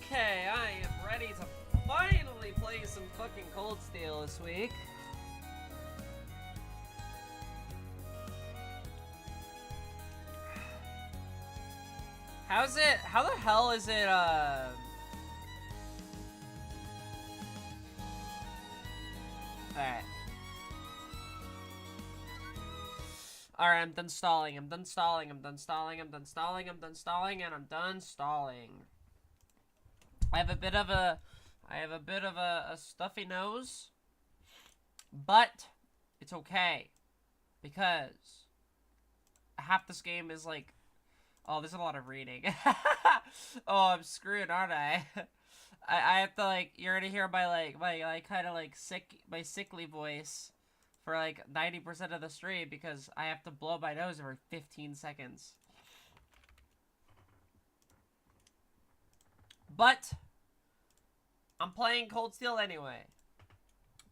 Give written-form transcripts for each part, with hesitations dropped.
Okay, I am ready to finally play some fucking Cold Steel this week. How the hell is it, Alright. Alright, I'm done stalling, and I'm done stalling. I have a bit of a stuffy nose, but it's okay, because half this game is like, oh, there's a lot of reading. Oh, I'm screwed, aren't I? I have to, like, you're gonna hear my kind of like my sickly voice for like 90% of the stream because I have to blow my nose every 15 seconds. But I'm playing Cold Steel anyway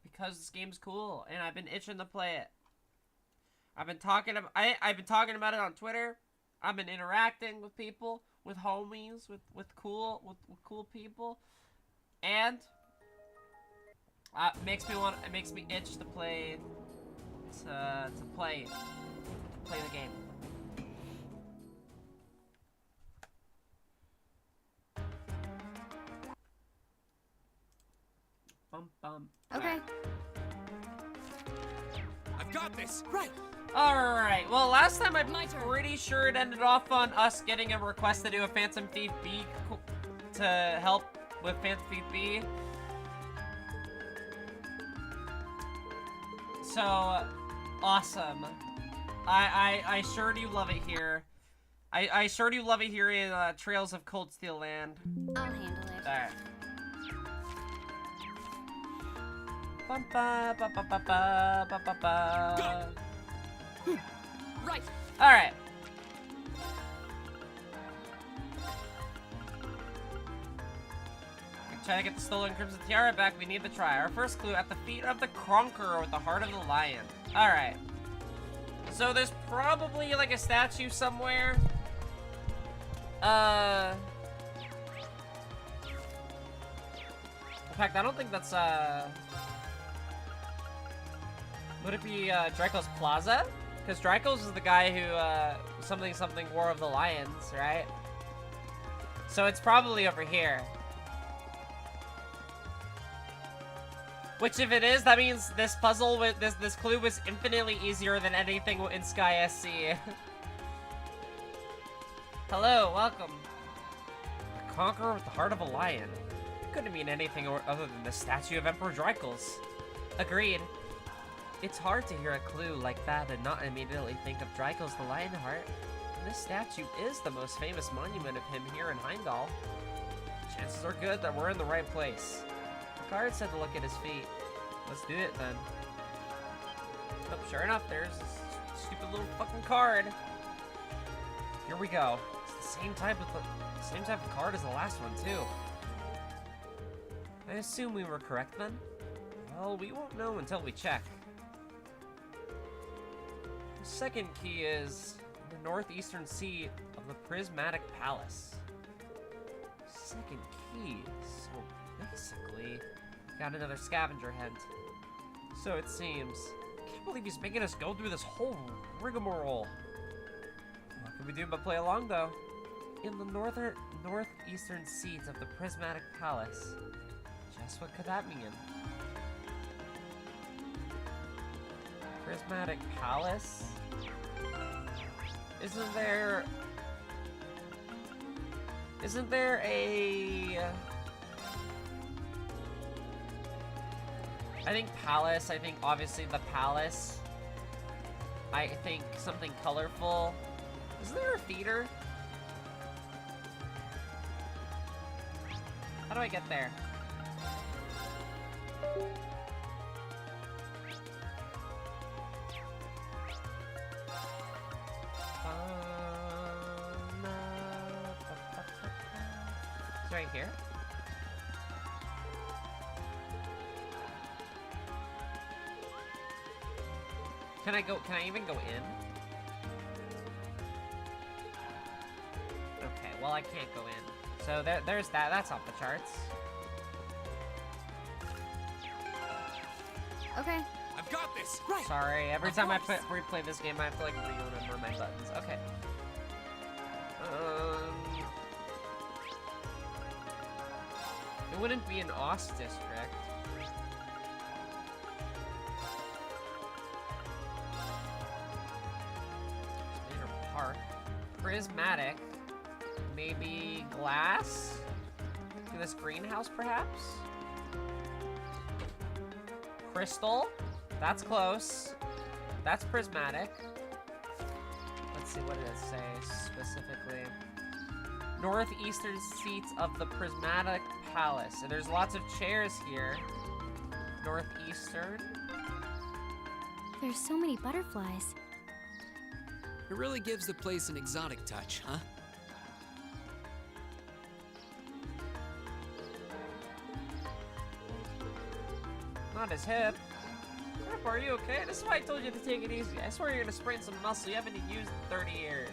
because this game's cool and I've been itching to play it. I've been talking about it on Twitter. I've been interacting with people, with homies, with cool people, and it makes me itch to play the game. Okay. I've got this. Right. Alright, well, last time I'm pretty sure it ended off on us getting a request to do a Phantom Thief B to help with Phantom Thief B. So, awesome. I sure do love it here. I sure do love it here in Trails of Cold Steel Land. I'll handle it. Alright. Go. Right. Alright. Trying to get the stolen Crimson Tiara back, we need to try. Our first clue, at the feet of the Conqueror with the heart of the lion. Alright. So there's probably like a statue somewhere. In fact, I don't think that's, would it be, Draco's Plaza? Because Draco's is the guy who, something War of the Lions, right? So it's probably over here. Which, if it is, that means this puzzle with this clue was infinitely easier than anything in Sky SC. Hello, welcome. The Conqueror with the heart of a lion. It couldn't mean anything other than the statue of Emperor Drykles. Agreed. It's hard to hear a clue like that and not immediately think of Drykles the Lionheart. And this statue is the most famous monument of him here in Heimdall. Chances are good that we're in the right place. The guard said to look at his feet. Let's do it then. Oh, sure enough, there's this stupid little fucking card. Here we go. It's the same type of card as the last one too. I assume we were correct then? Well, we won't know until we check. The second key is the northeastern seat of the Prismatic Palace. Second key, so basically, got another scavenger hunt. So it seems. I can't believe he's making us go through this whole rigmarole. What can we do but play along though? In the northeastern seat of the Prismatic Palace. Just what could that mean? Prismatic Palace? Isn't there a... I think palace, obviously the palace. I think something colorful. Isn't there a theater? How do I get there? It's right here. Can I even go in? Okay, well I can't go in. So there's that. That's off the charts. Okay. I've got this. Right. Sorry, every Of time I course. replay this game, I have to like re-remember my buttons. Okay. It wouldn't be an OS district. Standard Park. Prismatic. Maybe glass? To this greenhouse, perhaps? Crystal? That's close. That's prismatic. Let's see, what did it say specifically? Northeastern seats of the Prismatic Palace. And there's lots of chairs here. Northeastern. There's so many butterflies. It really gives the place an exotic touch, huh? Not as hip. Crap, are you okay? This is why I told you to take it easy. I swear you're gonna sprain some muscle you haven't used in 30 years.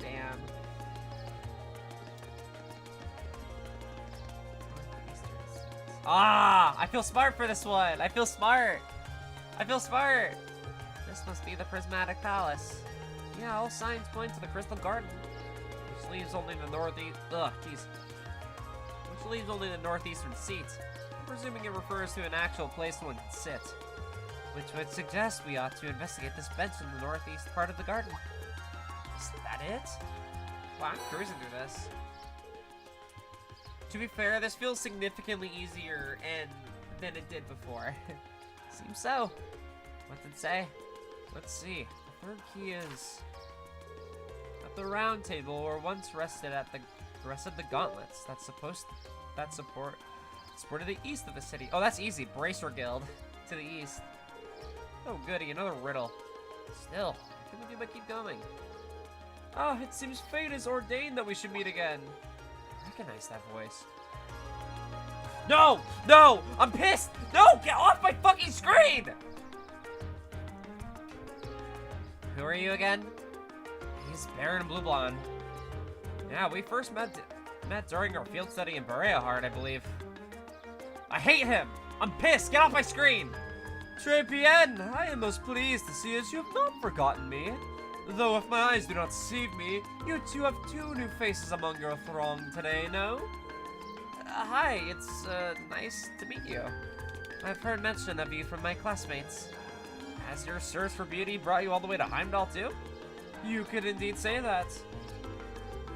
Damn. Ah! I feel smart for this one. I feel smart. I feel smart. This must be the Prismatic Palace. Yeah, all signs point to the Crystal Garden. Which leaves only the northeast. Ugh, jeez. Which leaves only the northeastern seat. Presuming it refers to an actual place one can sit. Which would suggest we ought to investigate this bench in the northeast part of the garden. Is that it? Wow, I'm cruising through this. To be fair, this feels significantly easier than it did before. Seems so. What did it say? Let's see. The third key is... At the round table where once rested the gauntlets that supported the east of the city. Oh, that's easy. Bracer Guild to the east. Oh, goody, another riddle. Still, what can we do but keep going? Oh, it seems fate has ordained that we should meet again. I recognize that voice. No! No! I'm pissed! No! Get off my fucking screen! Who are you again? He's Baron Blue Blonde. Yeah, we first met during our field study in Berea-Hard, I believe. I hate him! I'm pissed! Get off my screen! Très bien! I am most pleased to see as you have not forgotten me. Though if my eyes do not deceive me, you two have two new faces among your throng today, no? Hi, it's nice to meet you. I've heard mention of you from my classmates. Has your search for beauty brought you all the way to Heimdall too? You could indeed say that.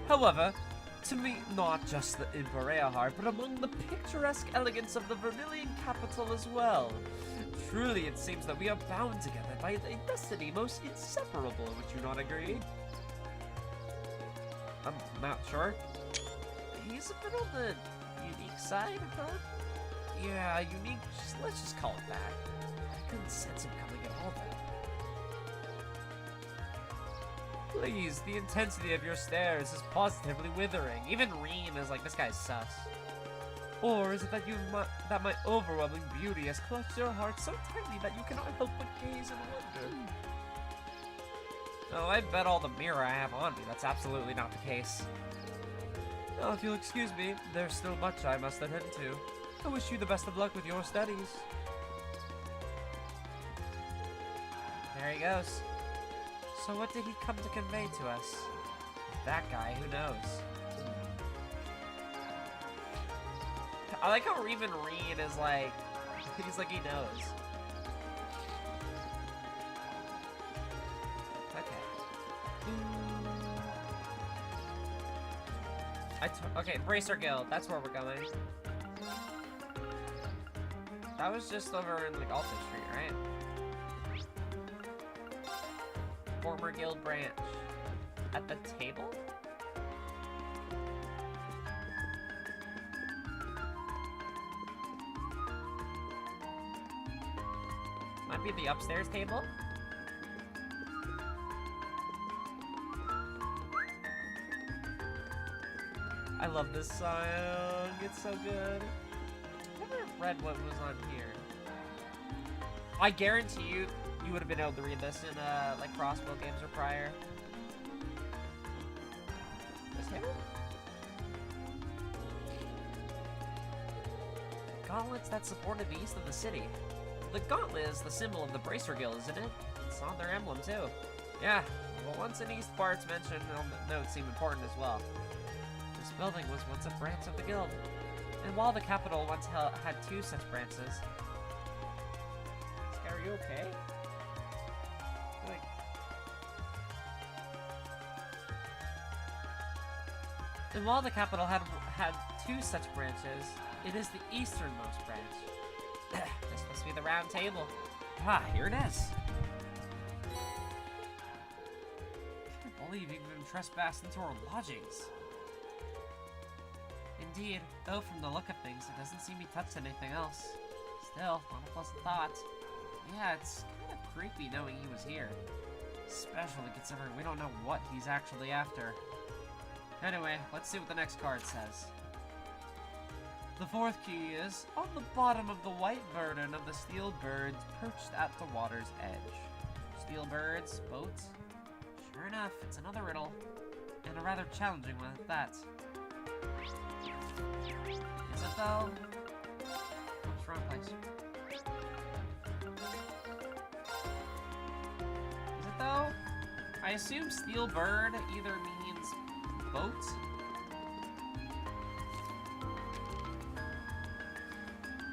However, to meet not just the Berea-Hard, but among the picturesque elegance of the Vermilion capital as well. Truly, it seems that we are bound together by a destiny most inseparable, would you not agree? I'm not sure. He's a bit on the unique side, huh? Yeah, unique, let's just call it that. I couldn't sense him coming at all then. Please, the intensity of your stares is positively withering. Even Reem is like, this guy's sus. Or is it that that my overwhelming beauty has clutched your heart so tightly that you cannot help but gaze and wonder? Oh, I bet all the mirror I have on me, that's absolutely not the case. Oh, if you'll excuse me, there's still much I must attend to. I wish you the best of luck with your studies. There he goes. So what did he come to convey to us? That guy, who knows? I like how even Reed is like, he's like he knows. Okay. Okay, Bracer Guild, that's where we're going. That was just over in like Alta Street, right? Former guild branch. At the table? Might be the upstairs table? I love this song. It's so good. I never read what was on here. I guarantee you would have been able to read this in like Crossbow games or prior. This table? gauntlets that supported the east of the city. The gauntlet is the symbol of the Bracer Guild, isn't it? It's on their emblem, too. Yeah, well, once an east part's mentioned, the notes seem important as well. This building was once a branch of the guild. And while the capital once had 2 such branches... Sky, are you okay? Like... And while the capital had 2 such branches, it is the easternmost branch. This must be the round table. Ah, here it is. Can't believe you've even trespassed into our lodgings. Indeed, though from the look of things, it doesn't seem he touched anything else. Still, not a pleasant thought. Yeah, it's kind of creepy knowing he was here. Especially considering we don't know what he's actually after. Anyway, let's see what the next card says. The 4th key is, on the bottom of the white burden of the steel birds perched at the water's edge. Steel birds, boats? Sure enough, it's another riddle. And a rather challenging one at that. Is it though? Oops, wrong place. Is it though? I assume steel bird either means boat?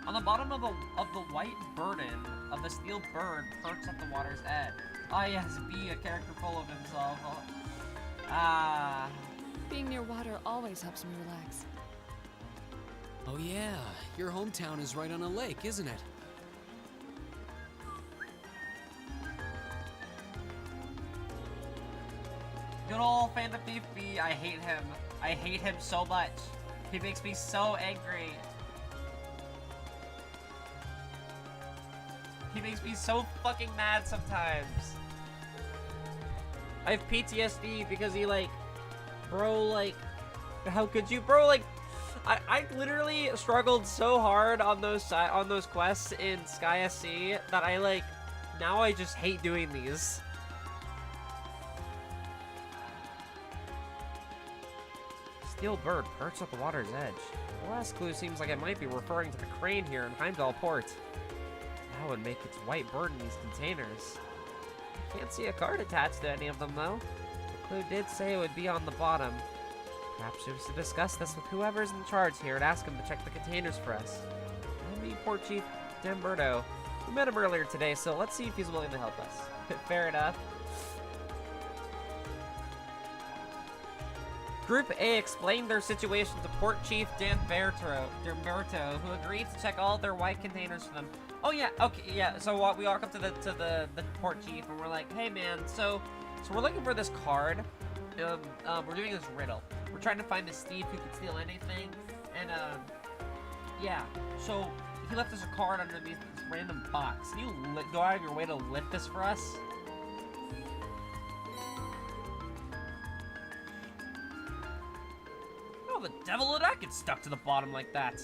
On the bottom of the white burden of the steel bird perched at the water's edge. Ah yes, be a character full of himself. Ah. Being near water always helps me relax. Oh yeah, your hometown is right on a lake, isn't it? Good old Phantom Thief B, I hate him. I hate him so much. He makes me so angry. He makes me so fucking mad sometimes. I have PTSD because he bro, how could you, bro? I literally struggled so hard on those quests in Sky SC that now I just hate doing these. Steel bird perched at the water's edge. The last clue seems like it might be referring to the crane here in Heimdall Port. That would make its white bird in these containers. I can't see a card attached to any of them, though. The clue did say it would be on the bottom. Perhaps we should discuss this with whoever's in charge here and ask him to check the containers for us. I mean, Port Chief Damberto. We met him earlier today, so let's see if he's willing to help us. Fair enough. Group A explained their situation to Port Chief Damberto, who agreed to check all their white containers for them. Oh yeah, okay, yeah. So we walk up to the Port Chief and we're like, hey man, so we're looking for this card. We're doing this riddle. We're trying to find this thief who could steal anything, and yeah. So he left us a card underneath this random box. Can you go out of your way to lift this for us? Oh, the devil would not get stuck to the bottom like that.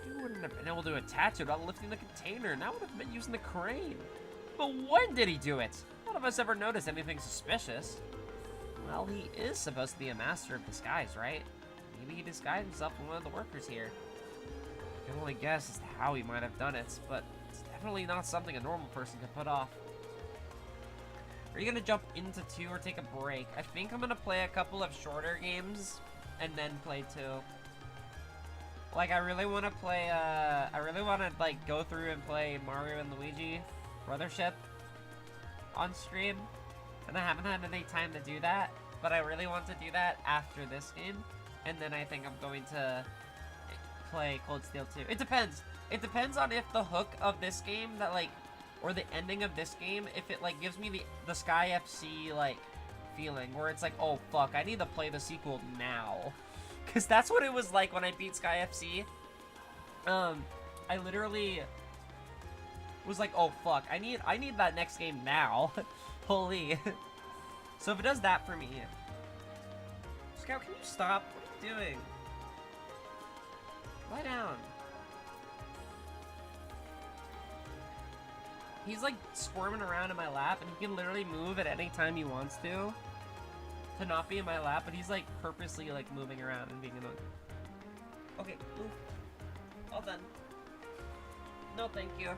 You wouldn't have been able to attach it without lifting the container. Now would have been using the crane. But when did he do it? None of us ever noticed anything suspicious. Well, he is supposed to be a master of disguise, right? Maybe he disguised himself as one of the workers here. I can only guess as to how he might have done it, but it's definitely not something a normal person could put off. Are you gonna jump into 2 or take a break? I think I'm gonna play a couple of shorter games and then play 2. I really want to play, I really want to, go through and play Mario and Luigi Brothership on stream. And I haven't had any time to do that, but I really want to do that after this game. And then I think I'm going to play Cold Steel 2. It depends. It depends on if the hook of this game or the ending of this game, if it, gives me the Sky FC, feeling, where it's oh, fuck, I need to play the sequel now. Because that's what it was like when I beat Sky FC. I literally was oh, fuck, I need that next game now. Holy. So if it does that for me... Scout, can you stop? What are you doing? Lie down. He's squirming around in my lap, and he can literally move at any time he wants to not be in my lap, but he's purposely moving around and being annoying. Okay, move. All done. No, thank you.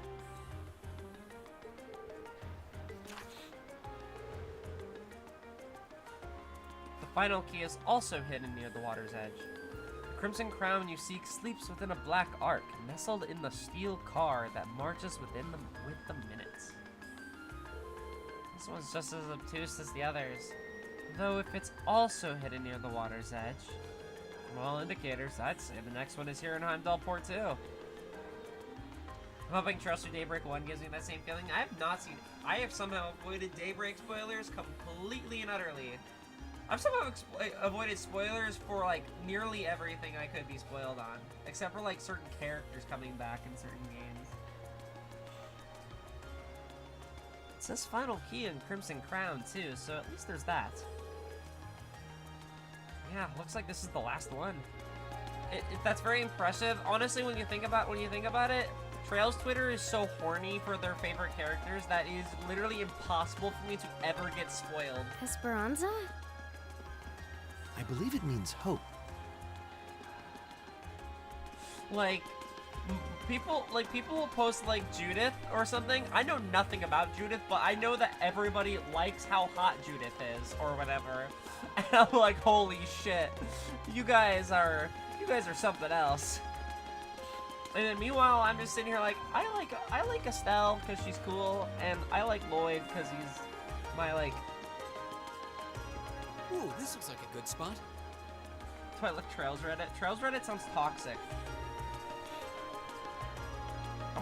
The final key is also hidden near the water's edge. The crimson crown you seek sleeps within a black ark, nestled in the steel car that marches with the minutes. This one's just as obtuse as the others, though if it's also hidden near the water's edge, from all indicators, I'd say the next one is here in Heimdall Port too. I'm hoping Trails Through Daybreak 1 gives me that same feeling. I have somehow avoided Daybreak spoilers completely and utterly. I've somehow avoided spoilers for like nearly everything I could be spoiled on, except for like certain characters coming back in certain games. It says final key in Crimson Crown too, so at least there's that. Yeah, looks like this is the last one. That's very impressive. Honestly, when you think about it, Trails Twitter is so horny for their favorite characters that it is literally impossible for me to ever get spoiled. Esperanza? I believe it means hope. Like, people will post like Judith or something. I know nothing about Judith, but I know that everybody likes how hot Judith is or whatever. And I'm like, holy shit, you guys are something else. And then meanwhile, I'm just sitting here like, I like Estelle because she's cool, and I like Lloyd because he's my like. Ooh, this looks like a good spot. Do I look Trails Reddit? Trails Reddit sounds toxic.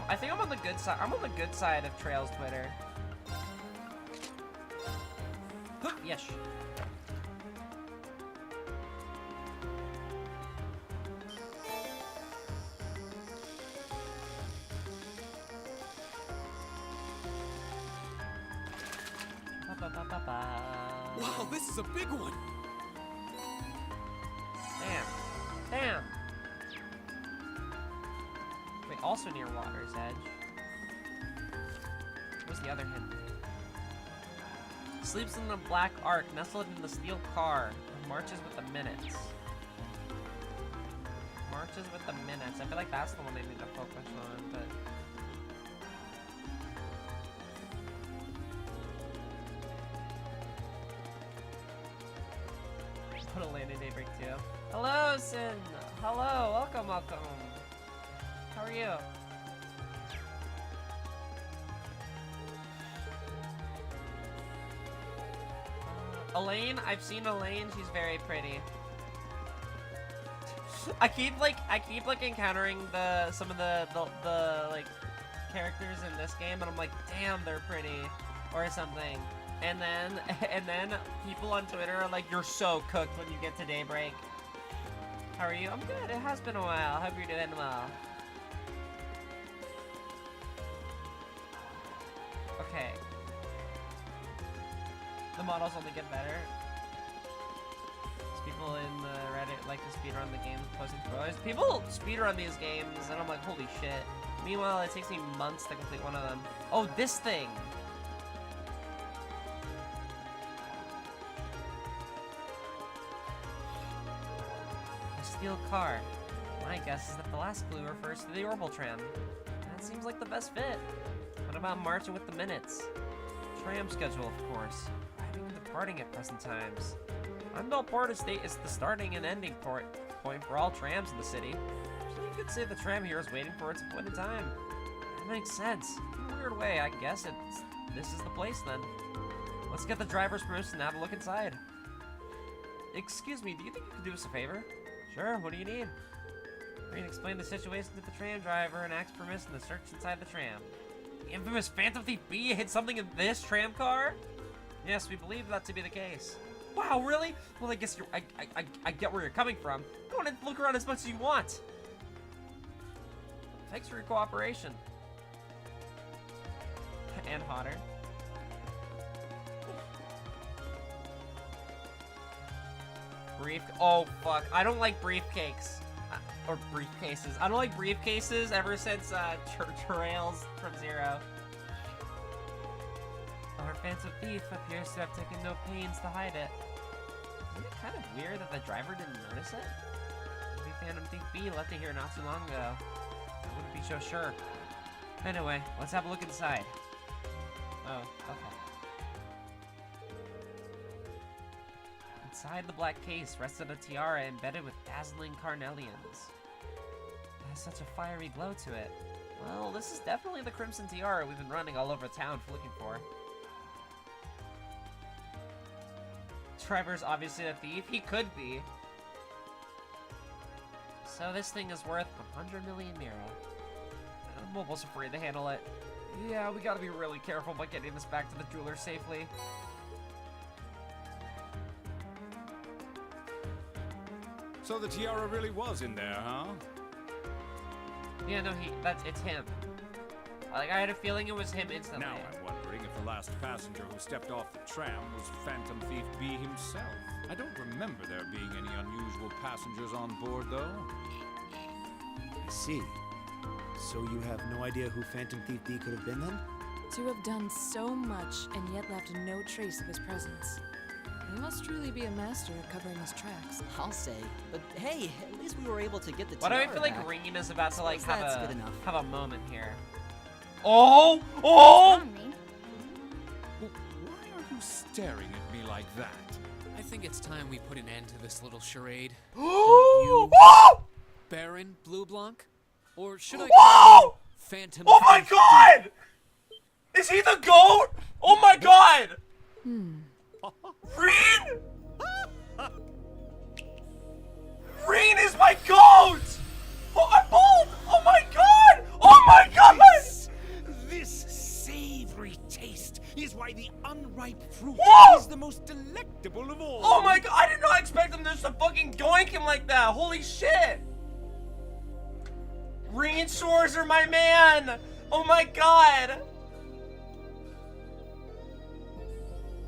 I think I'm on the good side. I'm on the good side of Trails Twitter. Yes. Wow, this is a big one. Damn. Wait, also near water's edge. Where's the other hint? Sleeps in the black ark, nestled in the steel car, and marches with the minutes. Marches with the minutes. I feel like that's the one they need to focus on, but. Put a land in Daybreak 2. Hello, Sin! Hello, welcome. How are you? Elaine, I've seen Elaine, she's very pretty. I keep encountering some of the like characters in this game, and I'm like, damn, they're pretty, or something. And then people on Twitter are like, you're so cooked when you get to Daybreak. How are you? I'm good. It has been a while. Hope you're doing well. Okay. The models only get better. People in the Reddit like to speedrun the game, posting spoilers. People speedrun these games, and I'm like, holy shit. Meanwhile, it takes me months to complete one of them. Oh, this thing! A steel car. My guess is that the last clue refers to the orbital tram. That seems like the best fit. What about marching with the minutes? Tram schedule, of course. Arriving and departing at present times. Heimdall Port Estate is the starting and ending point for all trams in the city. So you could say the tram here is waiting for its appointed time. That makes sense. In a weird way, I guess this is the place then. Let's get the driver's permission and have a look inside. Excuse me, do you think you could do us a favor? Sure, what do you need? We can explain the situation to the tram driver and ask permission to search inside the tram. The infamous Phantom Thief B hid something in this tram car? Yes, we believe that to be the case. Wow, really? Well, I guess I get where you're coming from. Go on and look around as much as you want. Thanks for your cooperation. And hotter. Oh, fuck. I don't like briefcakes. Or briefcases. I don't like briefcases ever since Trails from Zero. Our Phantom Thief appears to have taken no pains to hide it. Isn't it kind of weird that the driver didn't notice it? Maybe Phantom Thief B left it here not too long ago. I wouldn't be so sure. Anyway, let's have a look inside. Oh, okay. Inside the black case rested a tiara embedded with dazzling carnelians. It has such a fiery glow to it. Well, this is definitely the crimson tiara we've been running all over town looking for. Trevor's obviously a thief. He could be. So this thing is worth 100 million Mira. I'm almost afraid to handle it. Yeah, we gotta be really careful about getting this back to the jeweler safely. So the tiara really was in there, huh? Yeah, no, it's him. Like, I had a feeling it was him instantly. Now I'm wondering if the last passenger who stepped off the tram was Phantom Thief B himself. I don't remember there being any unusual passengers on board, though. I see. So you have no idea who Phantom Thief B could have been then? To have done so much and yet left no trace of his presence. He must truly be a master at covering his tracks. I'll say. But hey, at least we were able to get the Why do I tiara feel like back. Ringin is about to like Suppose that's good have enough. a moment here? Oh! Oh! Wrong, Ring. Why are you staring at me like that? I think it's time we put an end to this little charade. Oh! Baron Blue Blanc? Or should I Whoa! call you Phantom Oh my Thief god! Is he the goat? Oh my god! Reen! Reen is my goat! Oh, I'm bald! Oh my god! Oh my god! This savory taste is why the unripe fruit Whoa! is the most delectable of all. Oh my god! I did not expect him to just fucking doink him like that! Holy shit! Reen Shores are my man! Oh my god!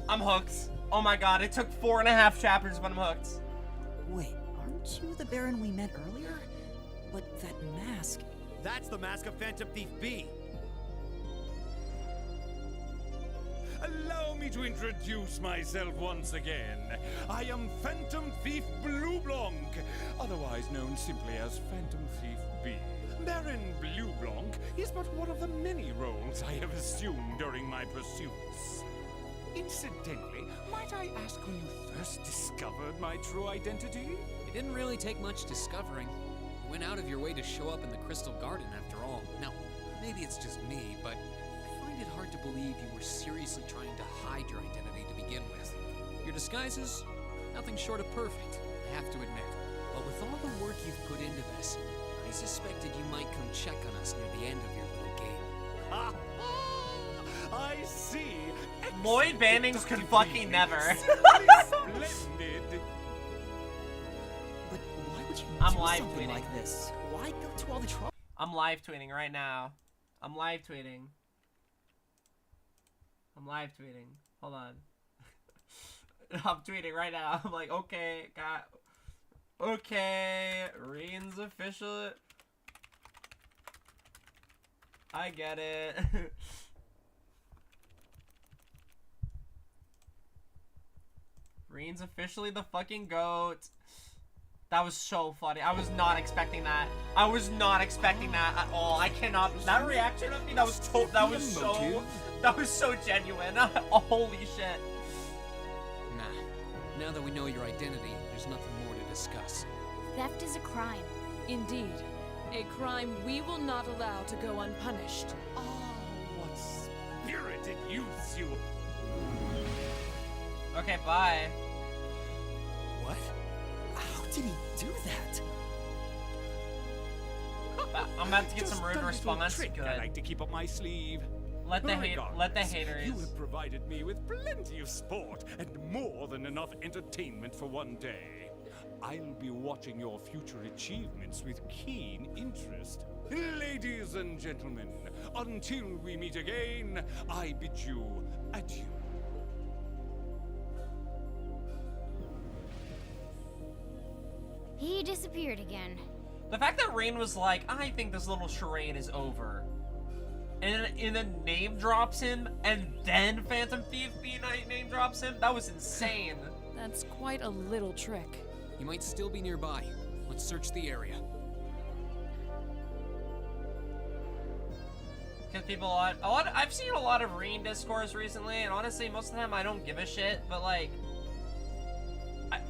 I'm hooked. Oh my god, it took 4.5 chapters, but I'm hooked. Wait, aren't you the Baron we met earlier? But that mask. That's the mask of Phantom Thief B. Allow me to introduce myself once again. I am Phantom Thief Blue Blanc, otherwise known simply as Phantom Thief B. Baron Blue Blanc is but one of the many roles I have assumed during my pursuits. Incidentally, might I ask when you first discovered my true identity? It didn't really take much discovering. You went out of your way to show up in the Crystal Garden after all. Now, maybe it's just me, but I find it hard to believe you were seriously trying to hide your identity to begin with. Your disguises, nothing short of perfect, I have to admit. But with all the work you've put into this, I suspected you might come check on us near the end of your little game. Ha ha! I see. Lloyd Bannings could fucking never. Splendid. But why would you I'm do live something tweeting. like this? Why go to all the trouble? I'm live tweeting right now. I'm live tweeting. I'm live tweeting. Hold on. I'm tweeting right now. I'm like, okay, okay, Reen's official. I get it. Reen's officially the fucking goat. That was so funny. I was not expecting that. I was not expecting that at all. I cannot. That reaction of me, that was so genuine. Holy shit. Nah, now that we know your identity, there's nothing more to discuss. Theft is a crime. Indeed. A crime we will not allow to go unpunished. Ah, what spirited youths you. Okay, bye. What? How did he do that? I'm about to get Just some a rude little response. trick I Good. like to keep up my sleeve. Let the Regardless, haters. You have provided me with plenty of sport and more than enough entertainment for one day. I'll be watching your future achievements with keen interest. Ladies and gentlemen, until we meet again, I bid you adieu. He disappeared again. The fact that Rain was like, I think this little charade is over. And then name drops him, and then Phantom Thief B name drops him, that was insane. That's quite a little trick. He might still be nearby. Let's search the area. Because people I've seen a lot of Reen discourse recently, and honestly, most of the time I don't give a shit. But like,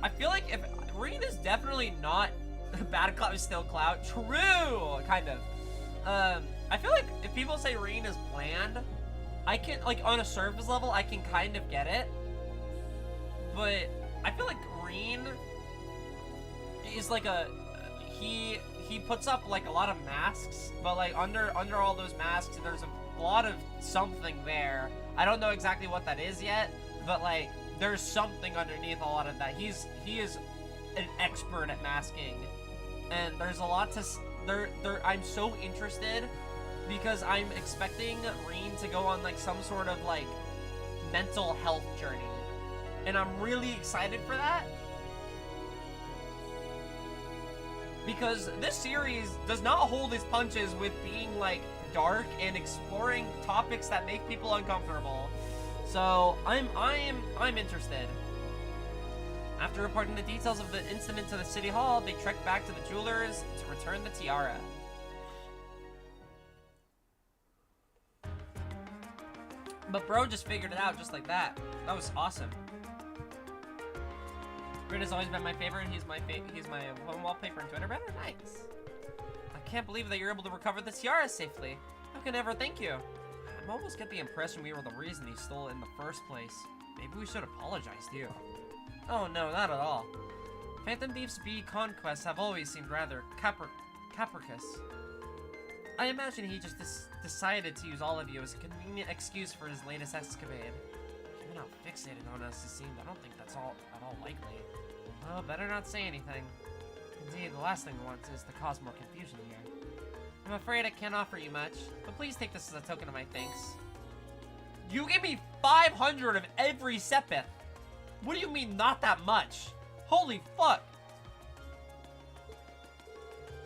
I feel like if Reen is definitely not bad clout is still clout. True, kind of. I feel like if people say Reen is bland, I can, like, on a surface level, I can kind of get it. But I feel like Reen is like he puts up like a lot of masks, but like under all those masks, there's a lot of something there. I don't know exactly what that is yet, but like there's something underneath a lot of that. He is an expert at masking, and there's a lot to I'm so interested because I'm expecting Reen to go on like some sort of like mental health journey, and I'm really excited for that. Because this series does not hold its punches with being like dark and exploring topics that make people uncomfortable. So I'm interested. After reporting the details of the incident to the city hall, they trek back to the jewelers to return the tiara. But bro just figured it out just like that. That was awesome. Grid has always been my favorite. He's my home wallpaper and Twitter banner. Nice. I can't believe that you're able to recover the tiara safely. How can I ever thank you? I'm almost get the impression we were the reason he stole it in the first place. Maybe we should apologize to you. Oh no, not at all. Phantom Thief's B conquests have always seemed rather capricious. I imagine he just decided to use all of you as a convenient excuse for his latest escapade. Given how fixated on us he seemed, I don't think that's at all likely. Well, better not say anything. Indeed, the last thing we want is to cause more confusion here. I'm afraid I can't offer you much, but please take this as a token of my thanks. You gave me 500 of every Sepith! What do you mean, not that much? Holy fuck!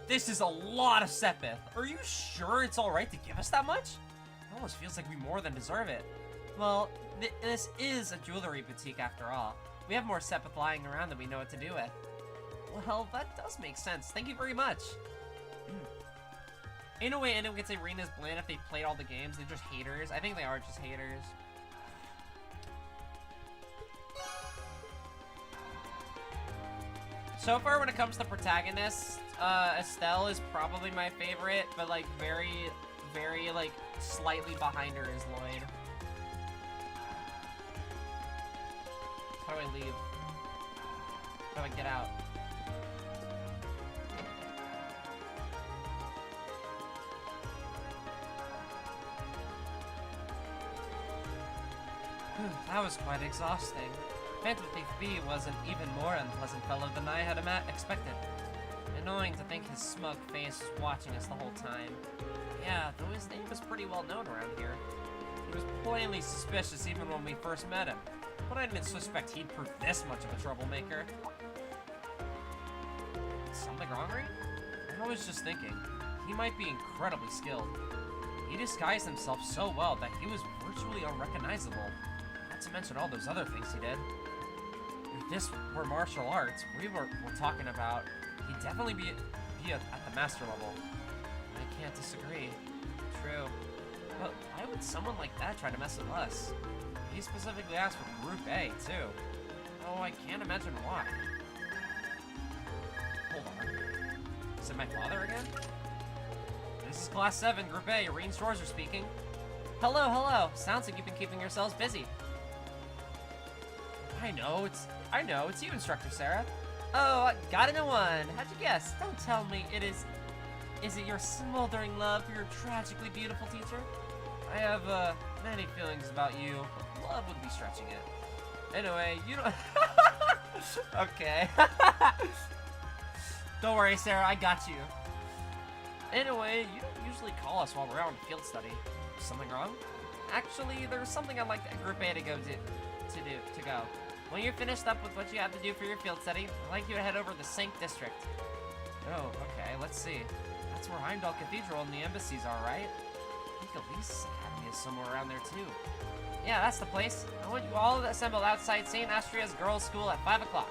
This is a lot of Sepith. Are you sure it's alright to give us that much? It almost feels like we more than deserve it. Well, this is a jewelry boutique after all. We have more Sepith lying around than we know what to do with. Well, that does make sense. Thank you very much. In a way, anyone could say Rena's bland if they played all the games. They're just haters. I think they are just haters. So far, when it comes to protagonists, Estelle is probably my favorite, but like very, like slightly behind her is Lloyd. How do I leave? How do I get out? That was quite exhausting. Phantom Thief B was an even more unpleasant fellow than I had expected. Annoying to think his smug face was watching us the whole time. Yeah, though his name was pretty well known around here. He was plainly suspicious even when we first met him. But I didn't suspect he'd prove this much of a troublemaker. Something wrong, Reed? I was just thinking, he might be incredibly skilled. He disguised himself so well that he was virtually unrecognizable. Not to mention all those other things he did. If this were martial arts we're talking about, he'd definitely be at the master level. I can't disagree. True. But why would someone like that try to mess with us? He specifically asked for Group A, too. Oh, I can't imagine why. Hold on. Is it my father again? This is Class 7, Group A. Irene Stores are speaking. Hello, hello. Sounds like you've been keeping yourselves busy. I know, it's you, Instructor Sarah. Oh, got it in one. How'd you guess? Don't tell me it is... Is it your smoldering love for your tragically beautiful teacher? I have, many feelings about you, but love would be stretching it. Anyway, you don't... Okay. Don't worry, Sarah, I got you. Anyway, you don't usually call us while we're out on field study. Something wrong? Actually, there's something I'd like Group A to go to go. When you're finished up with what you have to do for your field study, I'd like you to head over to the Sank District. Oh, okay, let's see. That's where Heimdall Cathedral and the embassies are, right? I think Elise Academy is somewhere around there, too. Yeah, that's the place. I want you all to assemble outside St. Astria's Girls' School at 5 o'clock.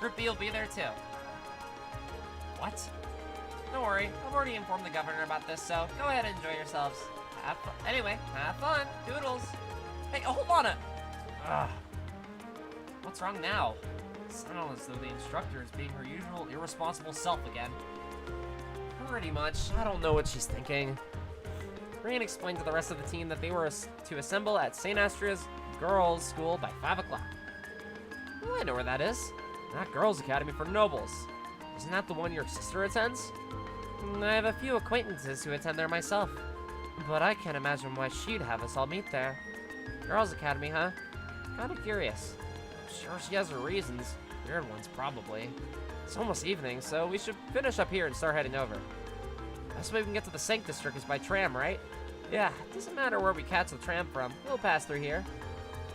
Group B will be there, too. What? Don't worry, I've already informed the governor about this, so go ahead and enjoy yourselves. Have fun. Anyway, have fun. Doodles. Hey, hold on a... Ugh. What's wrong now? Sounds as though the instructor is being her usual irresponsible self again. Pretty much. I don't know what she's thinking. Rain explained to the rest of the team that they were to assemble at St. Astria's Girls' School by 5 o'clock. Oh, I know where that is. That Girls' Academy for Nobles. Isn't that the one your sister attends? I have a few acquaintances who attend there myself. But I can't imagine why she'd have us all meet there. Girls' Academy, huh? Kinda curious. I'm sure she has her reasons. Weird ones, probably. It's almost evening, so we should finish up here and start heading over. Best way we can get to the Sank District is by tram, right? Yeah, it doesn't matter where we catch the tram from. We'll pass through here.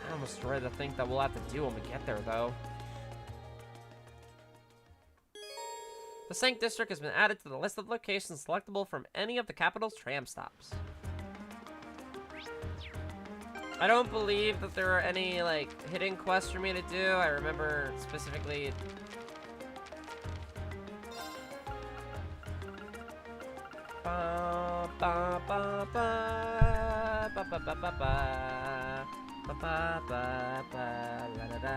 I'm almost ready to think that we'll have to do when we get there, though. The Sank District has been added to the list of locations selectable from any of the capital's tram stops. I don't believe that there are any, like, hidden quests for me to do. I remember specifically... Ba, ba, ba, ba, ba, ba, ba, ba, ba, ba, ba, ba, ba, la, da, da.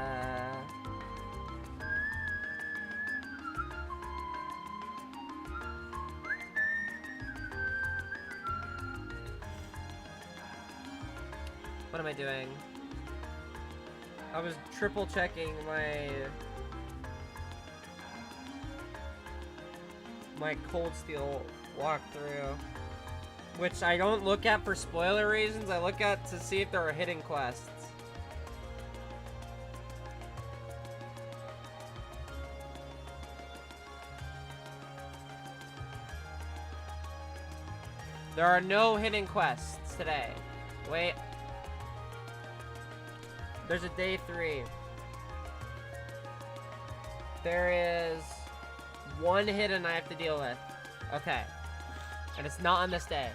What am I doing? I was triple checking my Cold Steel walkthrough, which I don't look at for spoiler reasons. I look at to see if there are hidden quests. There are no hidden quests today. Wait. There's a day 3. There is one hidden I have to deal with. Okay. And it's not on this day.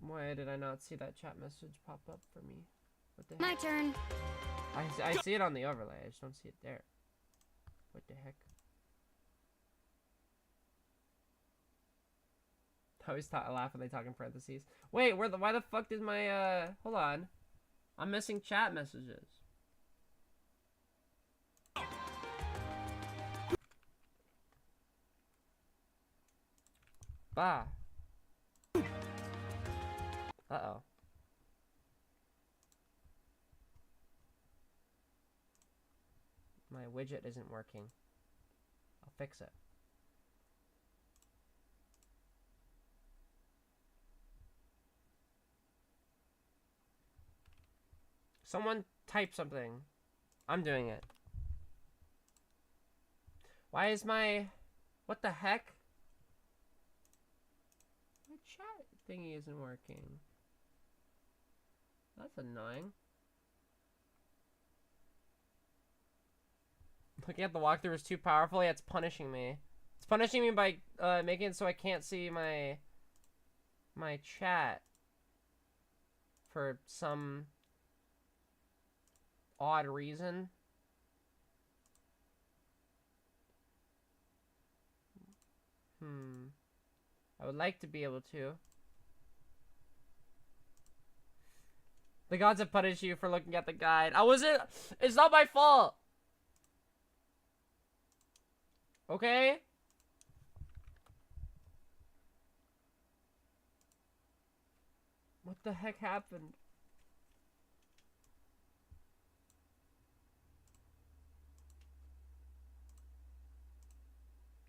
Why did I not see that chat message pop up for me? What the heck? My turn. I see it on the overlay. I just don't see it there. What the heck? I always laugh when they talk in parentheses. Wait, why the fuck did my, hold on. I'm missing chat messages. Bah. Uh-oh. My widget isn't working. I'll fix it. Someone type something. I'm doing it. Why is my... What the heck? My chat thingy isn't working. That's annoying. Looking at the walkthrough is too powerful. Yeah, it's punishing me. It's punishing me by making it so I can't see my chat for some odd reason. I would like to be able to. The gods have punished you for looking at the guide. It's not my fault. Okay? What the heck happened?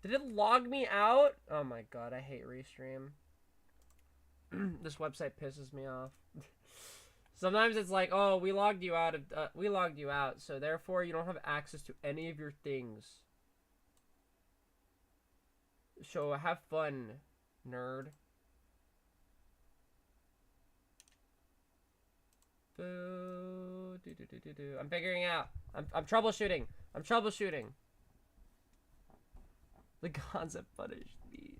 Did it log me out? Oh my god, I hate Restream. This website pisses me off. Sometimes it's like, oh, we logged you out, so therefore you don't have access to any of your things. So have fun, nerd. I'm figuring out. I'm troubleshooting. I'm troubleshooting. The gods have punished me.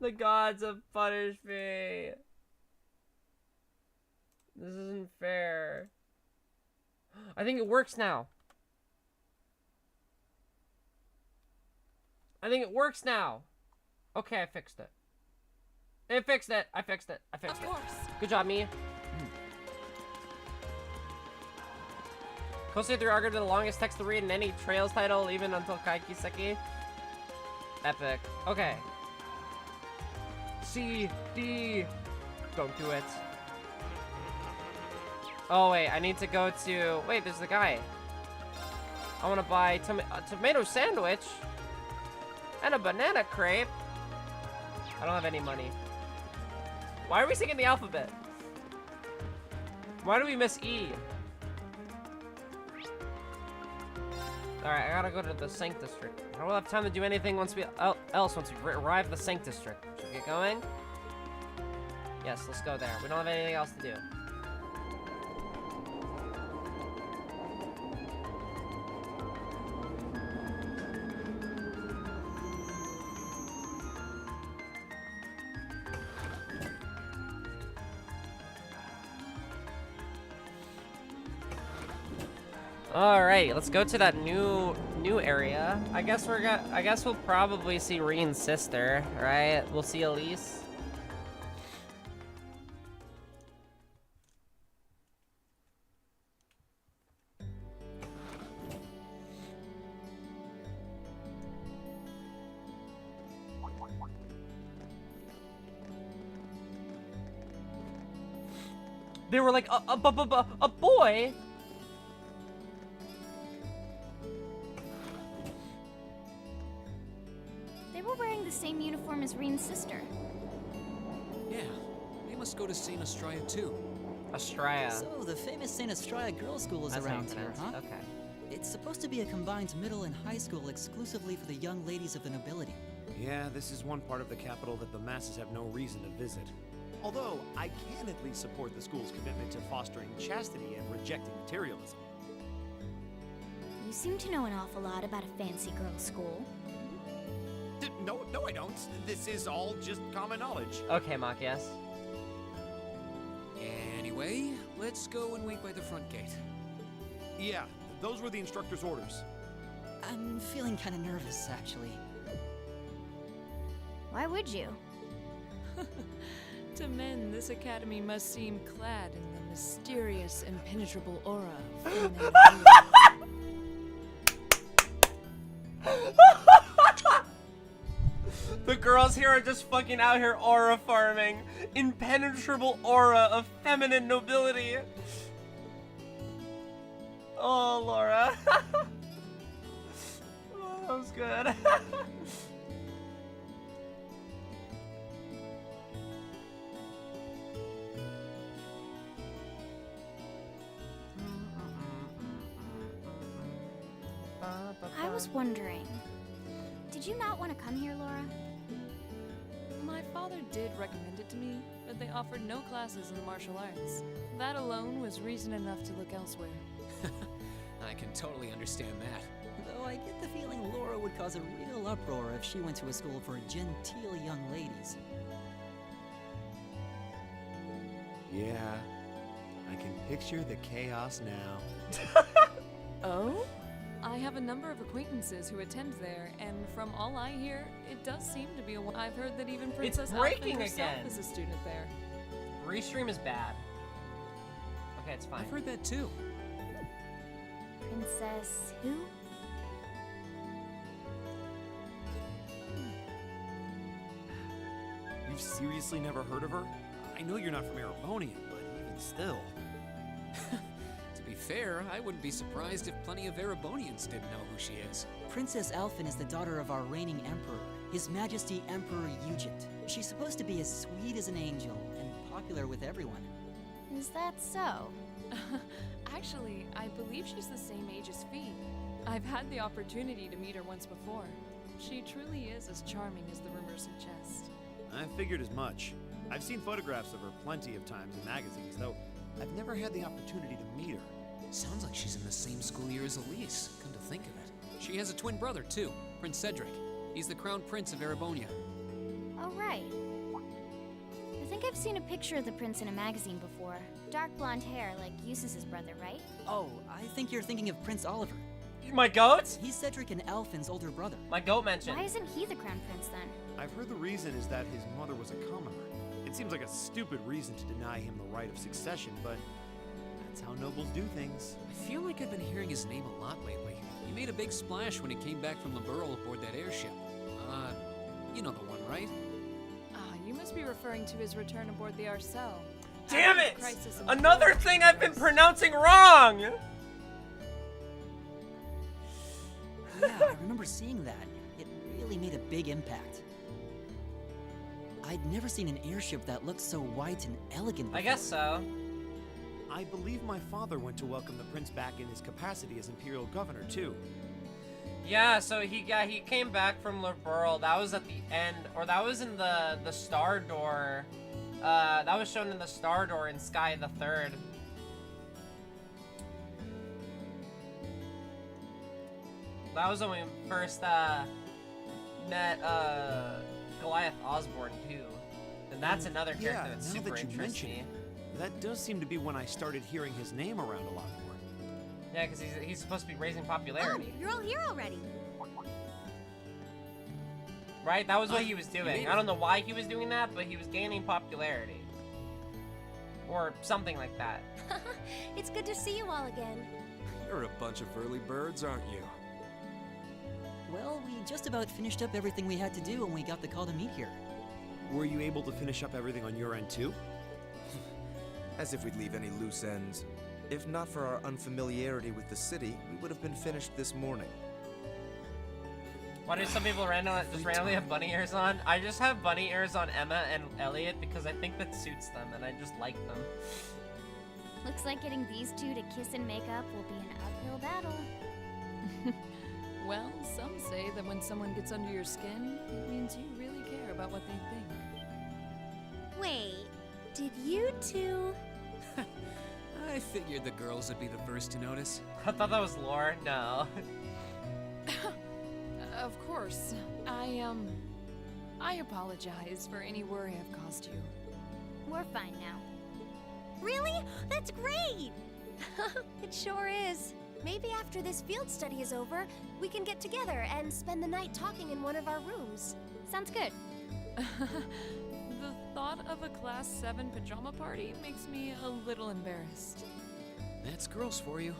The gods have punished me. This isn't fair. I think it works now. I think it works now. Okay, I fixed it. It fixed it. I fixed it. I fixed Of it. course. Good job, me. Closely through arguably the longest text to read in any Trails title, even until Kaikiseki. Epic. Okay. C, D. Don't do it. Oh, wait. I need to go to... Wait, there's the guy. I want to buy a tomato sandwich. And a banana crepe. I don't have any money. Why are we singing the alphabet? Why do we miss E? Alright, I gotta go to the Sank District. I don't have time to do anything once we arrive at the Sank District. Should we get going? Yes, let's go there. We don't have anything else to do. Alright, let's go to that new area. I guess we'll probably see Reen's sister, right? We'll see Elise. They were like, a boy? They were wearing the same uniform as Reen's sister. Yeah, they must go to St. Estrella too. Estrella. So, the famous St. Estrella Girls' School is That's how you around here, pronounce huh? it. Okay. It's supposed to be a combined middle and high school exclusively for the young ladies of the nobility. Yeah, this is one part of the capital that the masses have no reason to visit. Although, I can at least support the school's commitment to fostering chastity and rejecting materialism. You seem to know an awful lot about a fancy girls' school. No, I don't. This is all just common knowledge. Okay, Mock, yes. Anyway, let's go and wait by the front gate. Yeah, those were the instructor's orders. I'm feeling kind of nervous, actually. Why would you? To men, this academy must seem clad in the mysterious, impenetrable aura of feminine beauty. The girls here are just fucking out here aura farming. Impenetrable aura of feminine nobility. Oh, Laura. Oh, that was good. I was wondering, did you not want to come here, Laura? My father did recommend it to me, but they offered no classes in the martial arts. That alone was reason enough to look elsewhere. I can totally understand that. Though I get the feeling Laura would cause a real uproar if she went to a school for genteel young ladies. Yeah, I can picture the chaos now. Oh? I have a number of acquaintances who attend there, and from all I hear, it does seem to be I've heard that even Princess breaking Alpha herself again. is a student there. Restream is bad. Okay, it's fine. I've heard that too. Princess who? You've seriously never heard of her? I know you're not from Erebonian, but even still. To be fair, I wouldn't be surprised if plenty of Erebonians didn't know who she is. Princess Elphin is the daughter of our reigning emperor, His Majesty Emperor Euget. She's supposed to be as sweet as an angel and popular with everyone. Is that so? Actually, I believe she's the same age as Fee. I've had the opportunity to meet her once before. She truly is as charming as the rumors suggest. I figured as much. I've seen photographs of her plenty of times in magazines, though I've never had the opportunity to meet her. Sounds like she's in the same school year as Elise, come to think of it. She has a twin brother, too, Prince Cedric. He's the crown prince of Erebonia. Oh, right. I think I've seen a picture of the prince in a magazine before. Dark blonde hair, like Eustace's brother, right? Oh, I think you're thinking of Prince Oliver. My goat? He's Cedric and Alphen's older brother. My goat mentioned. Why isn't he the crown prince then? I've heard the reason is that his mother was a commoner. It seems like a stupid reason to deny him the right of succession, but that's how nobles do things. I feel like I've been hearing his name a lot lately. He made a big splash when he came back from Liberl aboard that airship. You know the one, right? Ah, you must be referring to his return aboard the Arcel. Damn After it! the crisis in Another Liberl, thing I've been of course. pronouncing wrong! Yeah, I remember seeing that. It really made a big impact. I'd never seen an airship that looked so white and elegant before. I guess so. I believe my father went to welcome the prince back in his capacity as imperial governor, too. Yeah, so he came back from Liberl. That was at the end, or that was in the Star Door. That was shown in the Star Door in Sky the Third. That was when we first met Goliath Osborne too, and that's another character that now super that you interests mention me. it, that does seem to be when I started hearing his name around a lot more. Yeah, because he's supposed to be raising Oh, popularity, you're all here already. right? That was what he was doing. I don't know why he was doing that, but he was gaining popularity, or something like that. It's good to see you all again. You're a bunch of early birds, aren't you? Well, we just about finished up everything we had to do when we got the call to meet here. Were you able to finish up everything on your end, too? As if we'd leave any loose ends. If not for our unfamiliarity with the city, we would have been finished this morning. Why do some people randomly have bunny ears on? I just have bunny ears on Emma and Elliot because I think that suits them and I just like them. Looks like getting these two to kiss and make up will be an uphill battle. Well, some say that when someone gets under your skin, it means you really care about what they think. Wait, did you two? I figured the girls would be the first to notice. I thought that was lore. No. Of course. I apologize for any worry I've caused you. We're fine now. Really? That's great! It sure is. Maybe after this field study is over, we can get together and spend the night talking in one of our rooms. Sounds good. The thought of a Class 7 pajama party makes me a little embarrassed. That's girls for you.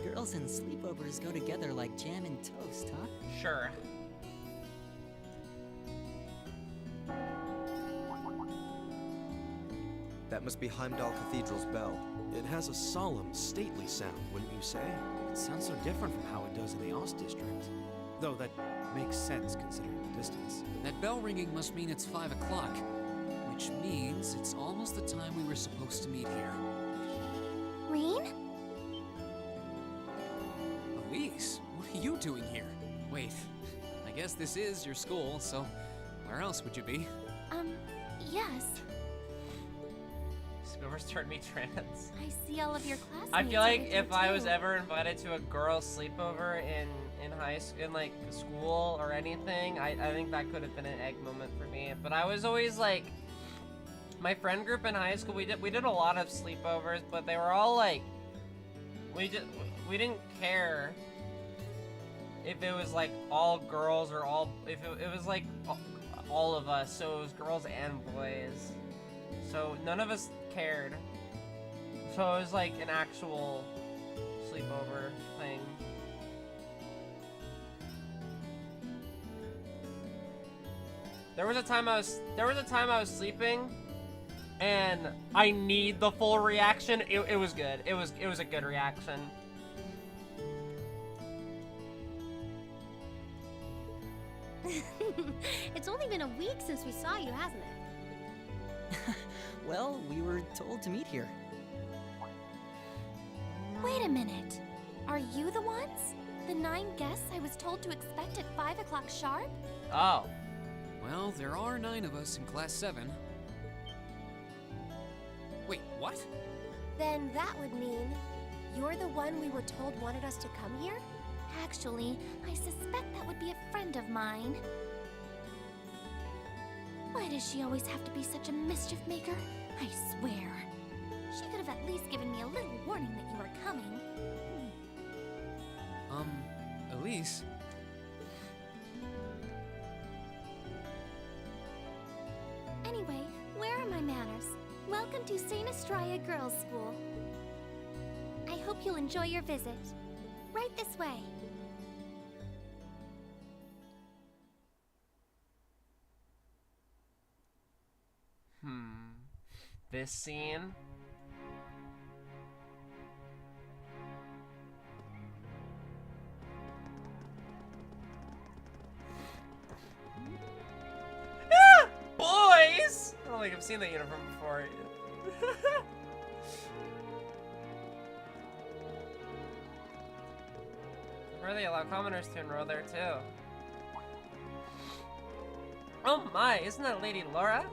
Girls and sleepovers go together like jam and toast, huh? Sure. That must be Heimdall Cathedral's bell. It has a solemn, stately sound, wouldn't you say? It sounds so different from how it does in the Ost district. Though that makes sense considering the distance. That bell ringing must mean it's 5 o'clock, which means it's almost the time we were supposed to meet here. Reen? Elise, what are you doing here? Wait, I guess this is your school, so where else would you be? Yes. Whoever's turned me trans. I see all of your classmates. I feel like over here, if I was too. ever invited to a girls' sleepover in high school, in like school or anything, I think that could have been an egg moment for me. But I was always like, my friend group in high school, we did a lot of sleepovers, but they were all like, we didn't care if it was like all girls or all, if it was like all of us, so it was girls and boys. So none of us cared. So it was like an actual sleepover thing. There was a time I was sleeping and I need the full reaction. It was good. It was a good reaction. It's only been a week since we saw you, hasn't it? Well, we were told to meet here. Wait a minute. Are you the ones? The 9 guests I was told to expect at 5 o'clock sharp? Oh. Well, there are 9 of us in Class 7. Wait, what? Then that would mean you're the one we were told wanted us to come here? Actually, I suspect that would be a friend of mine. Why does she always have to be such a mischief maker? I swear. She could have at least given me a little warning that you were coming. Elise? Anyway, where are my manners? Welcome to St. Estrella Girls' School. I hope you'll enjoy your visit. Right this way. This scene? Ah! Boys! I don't think I've seen that uniform before. Where they allow commoners to enroll there too. Oh my, isn't that Lady Laura?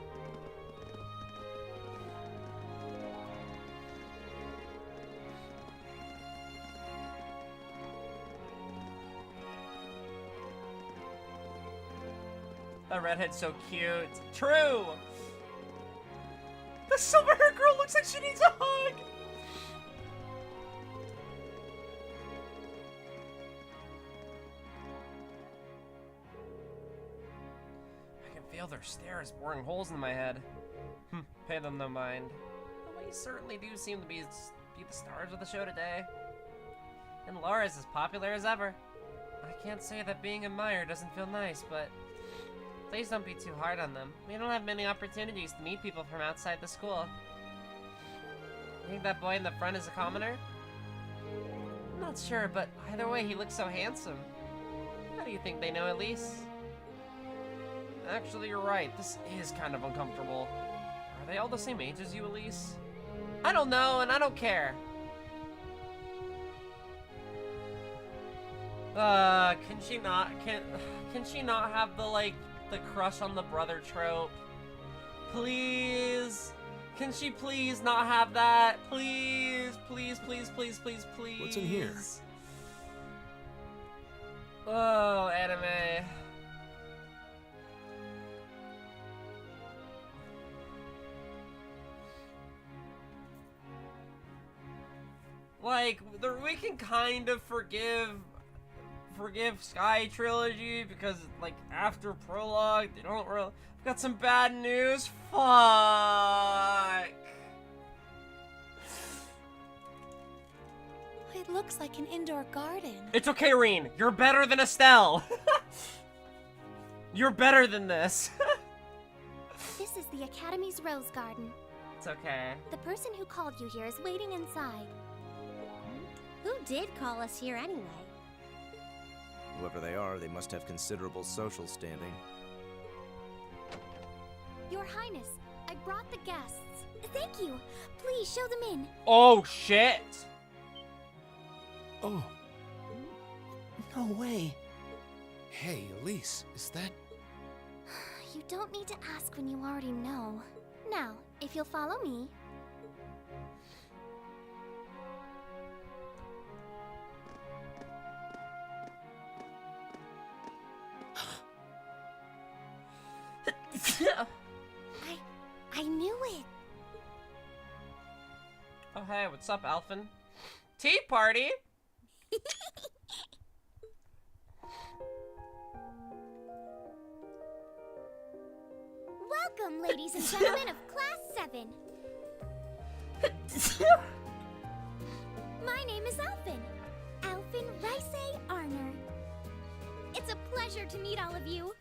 That redhead's so cute. True! The silver-haired girl looks like she needs a hug! I can feel their stares boring holes in my head. Pay them no mind. Well, they certainly do seem to be the stars of the show today. And Laura's as popular as ever. I can't say that being admired doesn't feel nice, but please don't be too hard on them. We don't have many opportunities to meet people from outside the school. You think that boy in the front is a commoner? I'm not sure, but either way, he looks so handsome. How do you think they know Elise? Actually, you're right. This is kind of uncomfortable. Are they all the same age as you, Elise? I don't know, and I don't care. Can she not have the crush on the brother trope? Please? Can she please not have that? Please, please, please, please, please, please. What's in here? Oh, anime. Like, we can kind of forgive Sky Trilogy because, like, after prologue, they don't really. I've got some bad news. Fuck. It looks like an indoor garden. It's okay, Reen. You're better than Estelle. You're better than this. This is the Academy's Rose Garden. It's okay. The person who called you here is waiting inside. Who did call us here anyway? Whoever they are, they must have considerable social standing. Your Highness, I brought the guests. Thank you. Please show them in. Oh, shit. Oh. No way. Hey, Elise, is that... You don't need to ask when you already know. Now, if you'll follow me. I knew it. Oh, hey, what's up, Alphen? Tea party? Welcome, ladies and gentlemen of Class 7. My name is Alphen. Alphen Rice Arner. It's a pleasure to meet all of you.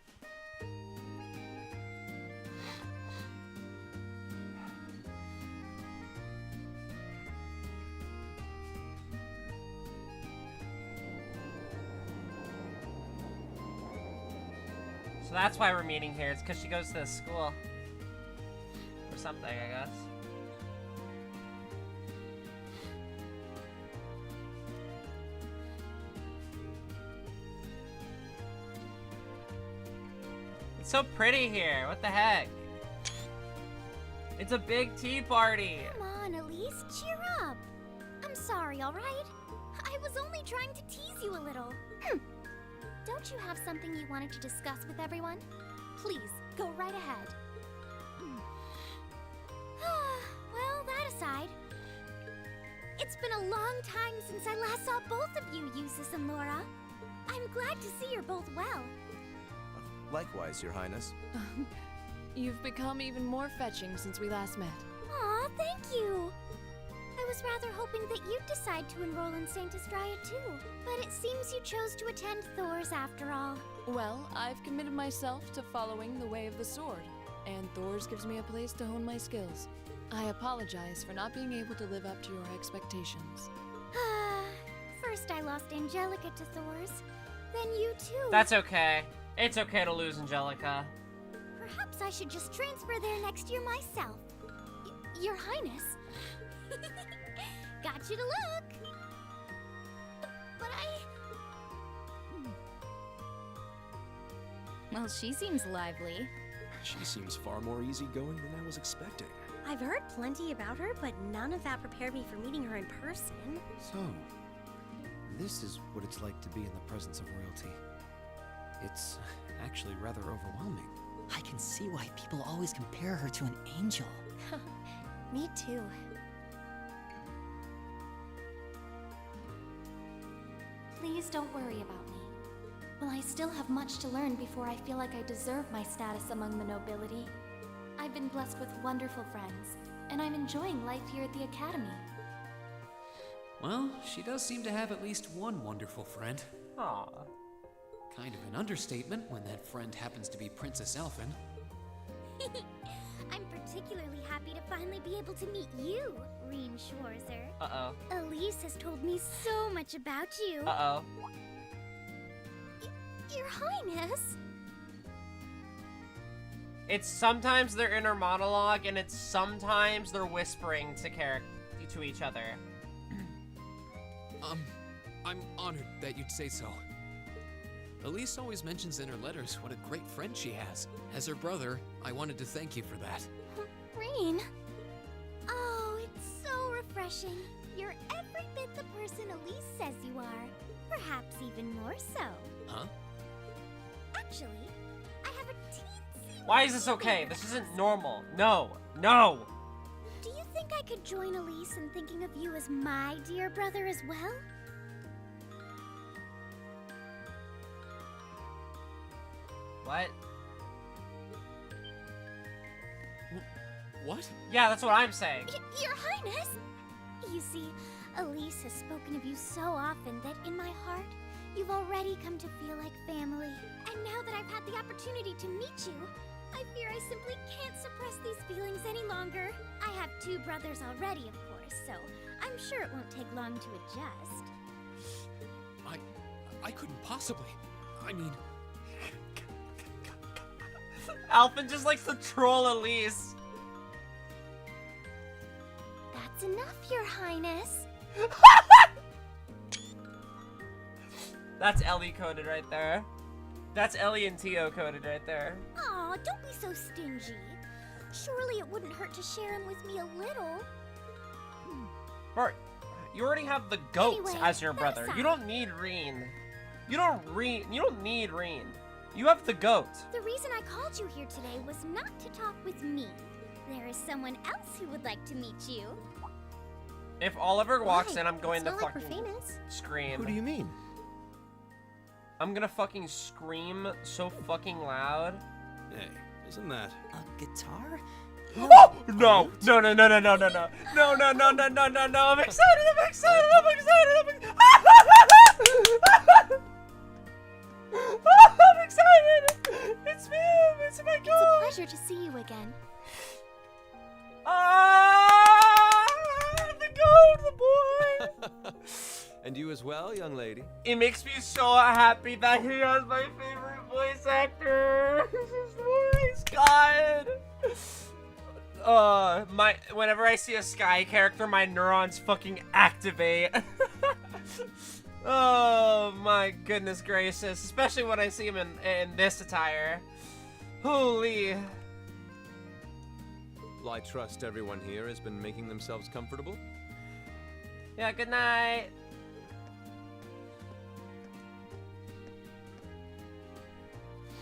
So that's why we're meeting here. It's because she goes to this school. Or something, I guess. It's so pretty here. What the heck? It's a big tea party. Come on, Elise, cheer up. I'm sorry, all right? I was only trying to tease you a little. Don't you have something you wanted to discuss with everyone? Please, go right ahead. Well, that aside, It's been a long time since I last saw both of you, Eustace and Laura. I'm glad to see you're both well. Likewise, Your Highness. You've become even more fetching since we last met. Aw, thank you. I was rather hoping that you'd decide to enroll in Saint Estrella too, but it seems you chose to attend Thor's after all. Well, I've committed myself to following the way of the sword, and Thor's gives me a place to hone my skills. I apologize for not being able to live up to your expectations. First I lost Angelica to Thor's, then you too. That's okay. It's okay to lose Angelica. Perhaps I should just transfer there next year myself. Your Highness. Got you to look. But Well, she seems lively. She seems far more easygoing than I was expecting. I've heard plenty about her, but none of that prepared me for meeting her in person. So, this is what it's like to be in the presence of royalty. It's actually rather overwhelming. I can see why people always compare her to an angel. Me too. Please don't worry about me. Well, I still have much to learn before I feel like I deserve my status among the nobility. I've been blessed with wonderful friends, and I'm enjoying life here at the Academy. Well, she does seem to have at least one wonderful friend. Aw. Kind of an understatement when that friend happens to be Princess Elfin. I'm particularly happy to finally be able to meet you, Reem Schwarzer. Uh-oh. Elise has told me so much about you. Uh-oh. Your Highness? It's sometimes their inner monologue, and it's sometimes they're whispering to each other. I'm honored that you'd say so. Elise always mentions in her letters what a great friend she has. As her brother, I wanted to thank you for that. Reem? Oh, it's so refreshing. You're every bit the person Elise says you are. Perhaps even more so. Huh? Actually, I have a teensy Why is this okay? This isn't normal. No. No! Do you think I could join Elise in thinking of you as my dear brother as well? What? What? Yeah, that's what I'm saying. Your Highness! You see, Elise has spoken of you so often that in my heart, you've already come to feel like family. And now that I've had the opportunity to meet you, I fear I simply can't suppress these feelings any longer. I have two brothers already, of course, so I'm sure it won't take long to adjust. I couldn't possibly. I mean... Alphen just likes to troll Elise. That's enough, Your Highness. That's Ellie coded right there. That's Ellie and Tio coded right there. Aw, don't be so stingy. Surely it wouldn't hurt to share him with me a little. Bart, you already have the goat Anyway, as your that brother. aside. You don't need Reen. You don't need Reen. You have the goat. The reason I called you here today was not to talk with me. There is someone else who would like to meet you. If Oliver walks Why? in, I'm going It's to not like we're fucking famous. scream. Who do you mean? I'm gonna fucking scream so fucking loud. Hey, isn't that... A guitar? Oh! No! No, no, no, no, no, no, no. No, no, no, no, no, no, no. I'm excited, I'm excited, I'm excited, I'm excited! It's me! It's my It's a goat! pleasure to see you again. The goat, the boy! And you as well, young lady? It makes me so happy that he has my favorite voice actor. His voice, God. Whenever I see a Sky character, my neurons fucking activate. Oh my goodness gracious, especially when I see him in this attire. Holy. Well, I trust everyone here has been making themselves comfortable. Yeah, good night.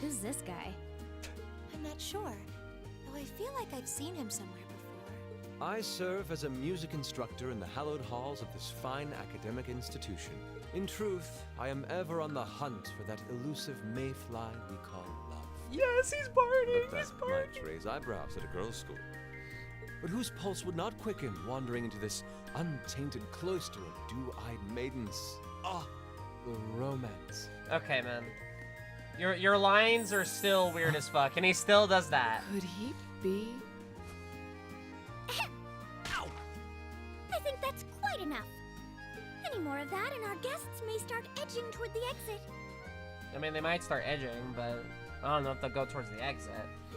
Who's this guy? I'm not sure, though I feel like I've seen him somewhere before. I serve as a music instructor in the hallowed halls of this fine academic institution. In truth, I am ever on the hunt for that elusive mayfly we call love. Yes, he's partying. But that might raise eyebrows at a girls' school. But whose pulse would not quicken wandering into this untainted cloister of dew-eyed maidens? Ah, the romance. Okay, man. Your lines are still weird as fuck, and he still does that. Could he be? Ow! I think that's quite enough. Any more of that, and our guests may start edging toward the exit. I mean, they might start edging, but I don't know if they'll go towards the exit.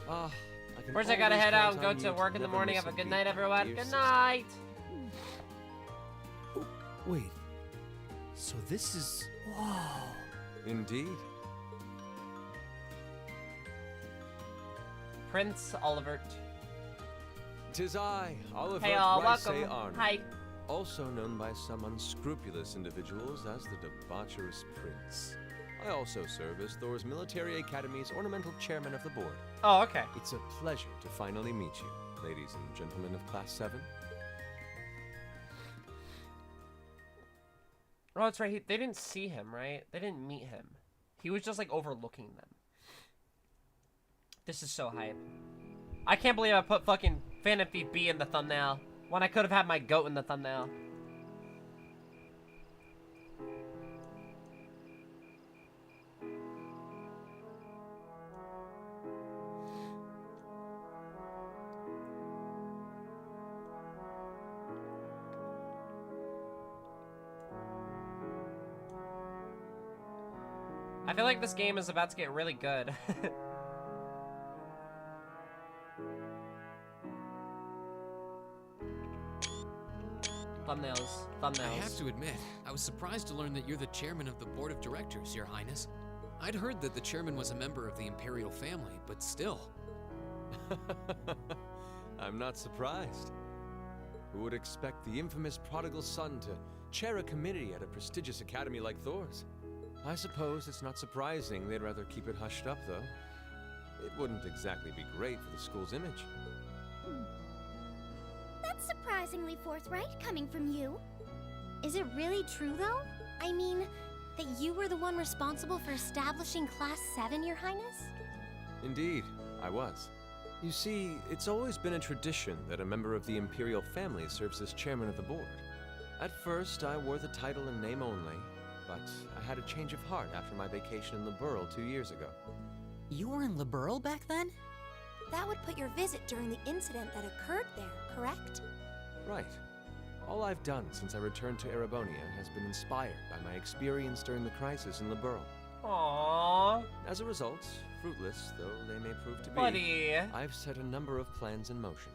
Ah, I can First, I gotta always head out count and go on to you work in the never morning. miss Have a a good beat, night, everyone. dear Good sister. night. Wait. So this is... Wow. Indeed. Prince Olivert. 'Tis I, Oliver Hey, all, Rice welcome. Arnold, Hi. also known by some unscrupulous individuals as the debaucherous prince. I also serve as Thor's Military Academy's ornamental chairman of the board. Oh, okay. It's a pleasure to finally meet you, ladies and gentlemen of Class 7. Oh, that's right. They didn't see him, right? They didn't meet him. He was just, like, overlooking them. This is so hype. I can't believe I put fucking Phantom Thief B in the thumbnail when I could have had my goat in the thumbnail. I feel like this game is about to get really good. Thumbnails. Thumbnails. I have to admit, I was surprised to learn that you're the chairman of the board of directors, Your Highness. I'd heard that the chairman was a member of the Imperial family, but still. I'm not surprised. Who would expect the infamous prodigal son to chair a committee at a prestigious academy like Thor's? I suppose it's not surprising they'd rather keep it hushed up, though. It wouldn't exactly be great for the school's image. That's surprisingly forthright coming from you. Is it really true, though? I mean, that you were the one responsible for establishing Class 7, Your Highness? Indeed, I was. You see, it's always been a tradition that a member of the Imperial family serves as chairman of the board. At first, I wore the title in name only, but I had a change of heart after my vacation in Liberl 2 years ago. You were in Liberl back then? That would put your visit during the incident that occurred there, correct? Right. All I've done since I returned to Erebonia has been inspired by my experience during the crisis in Liberl. Aww. As a result, fruitless though they may prove to be, Buddy. I've set a number of plans in motion.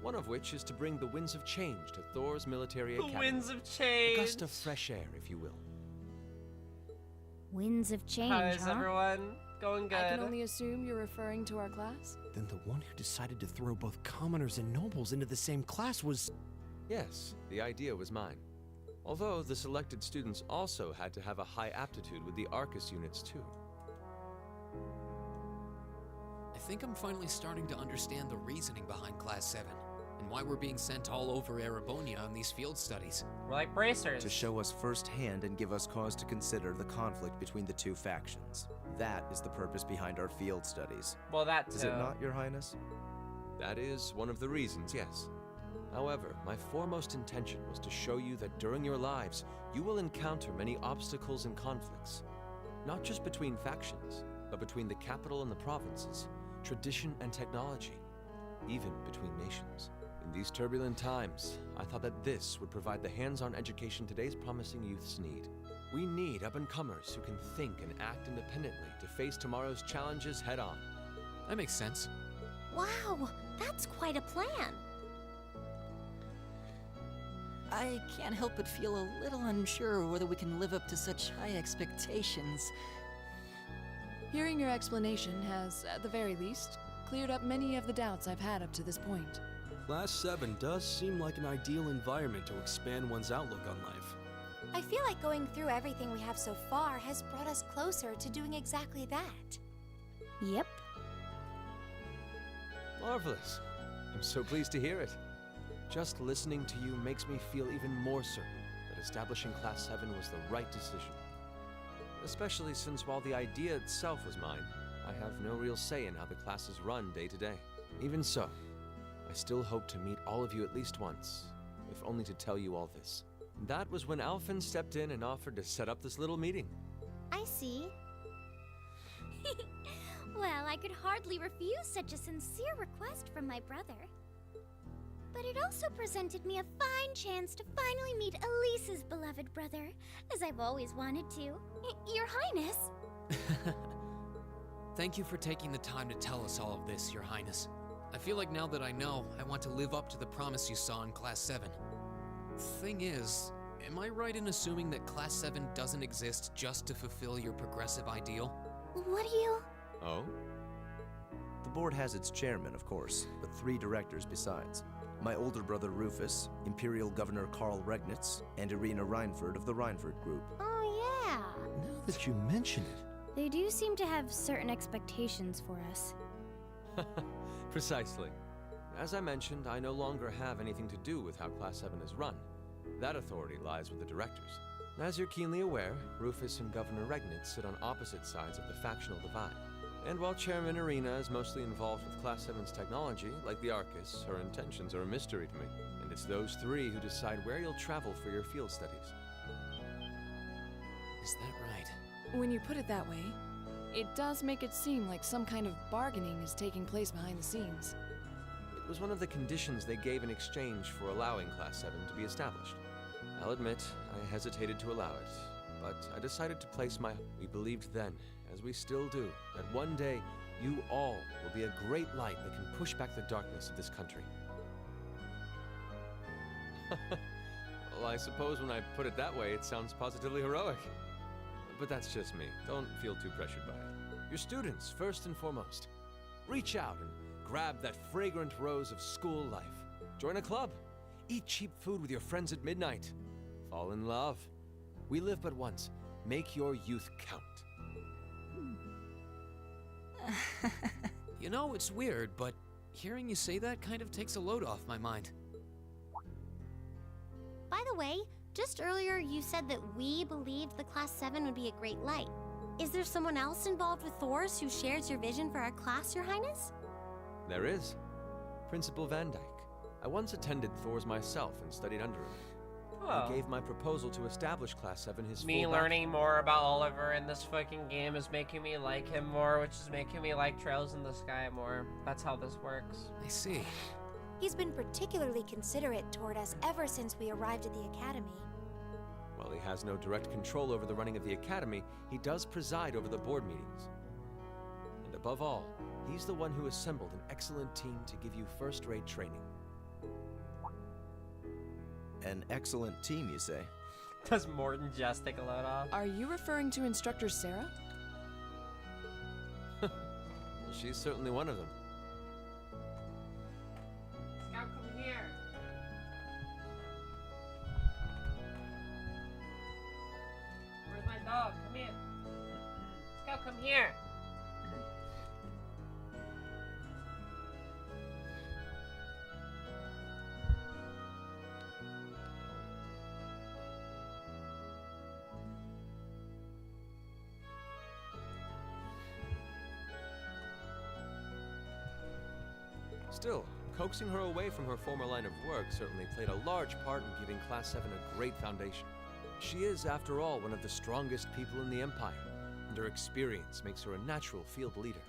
One of which is to bring the winds of change to Thor's Military Academy. The winds of change. A gust of fresh air, if you will. Winds of change, How is huh? everyone? Going good. I can only assume you're referring to our class? Then the one who decided to throw both commoners and nobles into the same class was... Yes, the idea was mine. Although the selected students also had to have a high aptitude with the Arcus units too. I think I'm finally starting to understand the reasoning behind Class 7, and why we're being sent all over Erebonia on these field studies. We're like bracers. To show us firsthand and give us cause to consider the conflict between the two factions. That is the purpose behind our field studies. Well, that too. Is it not, Your Highness? That is one of the reasons, yes. However, my foremost intention was to show you that during your lives, you will encounter many obstacles and conflicts. Not just between factions, but between the capital and the provinces, tradition and technology, even between nations. In these turbulent times, I thought that this would provide the hands-on education today's promising youths need. We need up-and-comers who can think and act independently to face tomorrow's challenges head-on. That makes sense. Wow, that's quite a plan. I can't help but feel a little unsure whether we can live up to such high expectations. Hearing your explanation has, at the very least, cleared up many of the doubts I've had up to this point. Class 7 does seem like an ideal environment to expand one's outlook on life. I feel like going through everything we have so far has brought us closer to doing exactly that. Yep. Marvelous. I'm so pleased to hear it. Just listening to you makes me feel even more certain that establishing Class 7 was the right decision. Especially since while the idea itself was mine, I have no real say in how the classes run day to day. Even so, I still hope to meet all of you at least once, if only to tell you all this. That was when Alphen stepped in and offered to set up this little meeting. I see. Well, I could hardly refuse such a sincere request from my brother. But it also presented me a fine chance to finally meet Elise's beloved brother, as I've always wanted to. Your Highness. Thank you for taking the time to tell us all of this, Your Highness. I feel like now that I know, I want to live up to the promise you saw in Class 7. Thing is, am I right in assuming that Class 7 doesn't exist just to fulfill your progressive ideal? What do you... Oh? The board has its chairman, of course, but 3 directors besides. My older brother Rufus, Imperial Governor Karl Regnitz, and Irina Reinford of the Reinford Group. Oh, yeah. Now that you mention it. They do seem to have certain expectations for us. Precisely. As I mentioned, I no longer have anything to do with how Class 7 is run. That authority lies with the directors. As you're keenly aware, Rufus and Governor Regnitz sit on opposite sides of the factional divide. And while Chairman Irina is mostly involved with Class 7's technology, like the Arcus, her intentions are a mystery to me. And it's those 3 who decide where you'll travel for your field studies. Is that right? When you put it that way, it does make it seem like some kind of bargaining is taking place behind the scenes. It was one of the conditions they gave in exchange for allowing Class 7 to be established. I'll admit, I hesitated to allow it, but I decided to place my... We believed then, as we still do, that one day, you all will be a great light that can push back the darkness of this country. Well, I suppose when I put it that way, it sounds positively heroic. But that's just me. Don't feel too pressured by it. Your students, first and foremost. Reach out and grab that fragrant rose of school life. Join a club. Eat cheap food with your friends at midnight. Fall in love. We live but once. Make your youth count. You know, it's weird, but hearing you say that kind of takes a load off my mind. By the way, just earlier you said that we believed the Class 7 would be a great light. Is there someone else involved with Thor's who shares your vision for our class, Your Highness? There is. Principal Van Dyke. I once attended Thor's myself and studied under him. Oh. He gave my proposal to establish Class 7 his Me full learning more about Oliver in this fucking game is making me like him more, which is making me like Trails in the Sky more. That's how this works. I see. He's been particularly considerate toward us ever since we arrived at the Academy. While he has no direct control over the running of the Academy, he does preside over the board meetings. And above all, he's the one who assembled an excellent team to give you first-rate training. An excellent team, you say? Does Morton just take a load off? Are you referring to Instructor Sarah? Well, she's certainly one of them. Scout, come here. Where's my dog? Come here. Scout, come here. Still, coaxing her away from her former line of work certainly played a large part in giving Class 7 a great foundation. She is, after all, one of the strongest people in the Empire, and her experience makes her a natural field leader.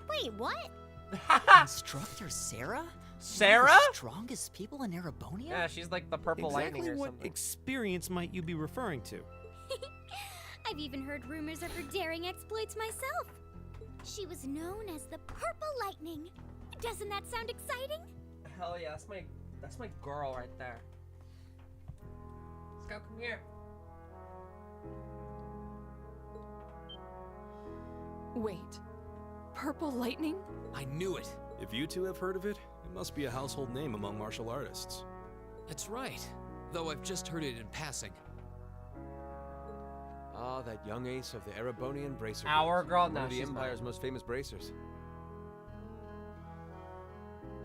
Wait, what? Instructor Sarah? Sarah? One of the strongest people in Erebonia? Yeah, she's like the purple lightning Exactly or what something. experience might you be referring to? I've even heard rumors of her daring exploits myself. She was known as the Purple Lightning. Doesn't that sound exciting? Hell yeah, that's my girl right there. Scout, come here. Wait. Purple Lightning? I knew it. If you two have heard of it, it must be a household name among martial artists. That's right. Though I've just heard it in passing. Ah, that young ace of the Erebonian Bracer. Our Guild, girl? one No, of the she's Empire's not. most famous bracers.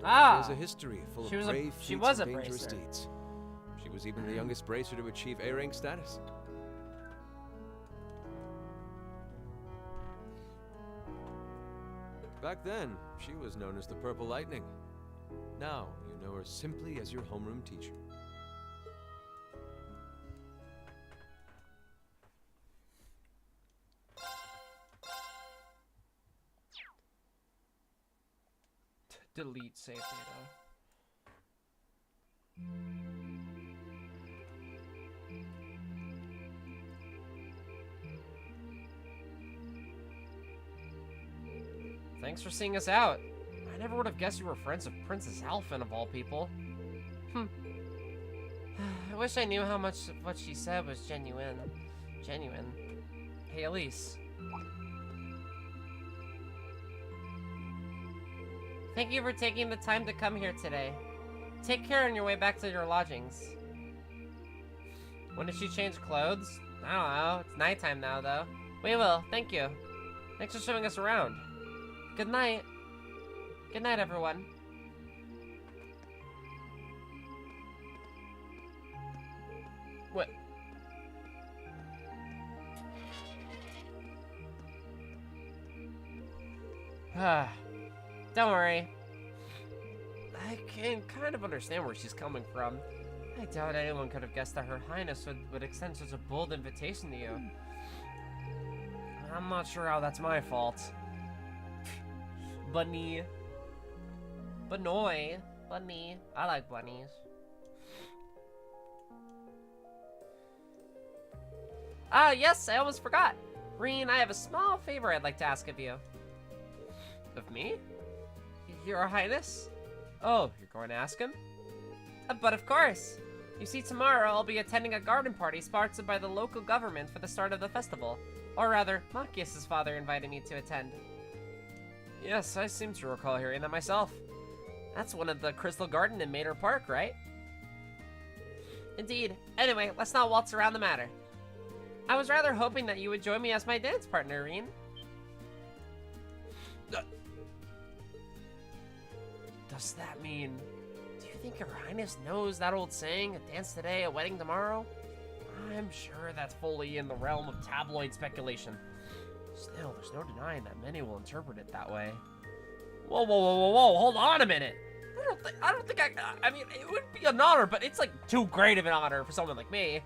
Ah, She has a history full of she brave she feats was and a dangerous bracer. deeds. She was even the youngest bracer to achieve A rank status. Back then, she was known as the Purple Lightning. Now, you know her simply as your homeroom teacher. Delete save data. Thanks for seeing us out. I never would have guessed you were friends with Princess Alphen of all people. I wish I knew how much what she said was genuine. Genuine. Hey, Elise. Thank you for taking the time to come here today. Take care on your way back to your lodgings. When did she change clothes? I don't know. It's nighttime now, though. We will. Thank you. Thanks for showing us around. Good night. Good night, everyone. What? Ah. Don't worry. I can kind of understand where she's coming from. I doubt anyone could have guessed that Her Highness would extend such a bold invitation to you. I'm not sure how that's my fault. Bunny. Bunny. Bunny. I like bunnies. Ah, yes, I almost forgot. Reen, I have a small favor I'd like to ask of you. Of me? Your Highness? Oh, you're going to ask him? But of course! You see, tomorrow I'll be attending a garden party sponsored by the local government for the start of the festival. Or rather, Machias' father invited me to attend. Yes, I seem to recall hearing that myself. That's one of the Crystal Garden in Mater Park, right? Indeed. Anyway, let's not waltz around the matter. I was rather hoping that you would join me as my dance partner, Reen. Does that mean... Do you think Her Highness knows that old saying, a dance today, a wedding tomorrow? I'm sure that's fully in the realm of tabloid speculation. Still, there's no denying that many will interpret it that way. Whoa, whoa, whoa, whoa, whoa, hold on a minute! I don't think I mean, it would be an honor, but it's like too great of an honor for someone like me.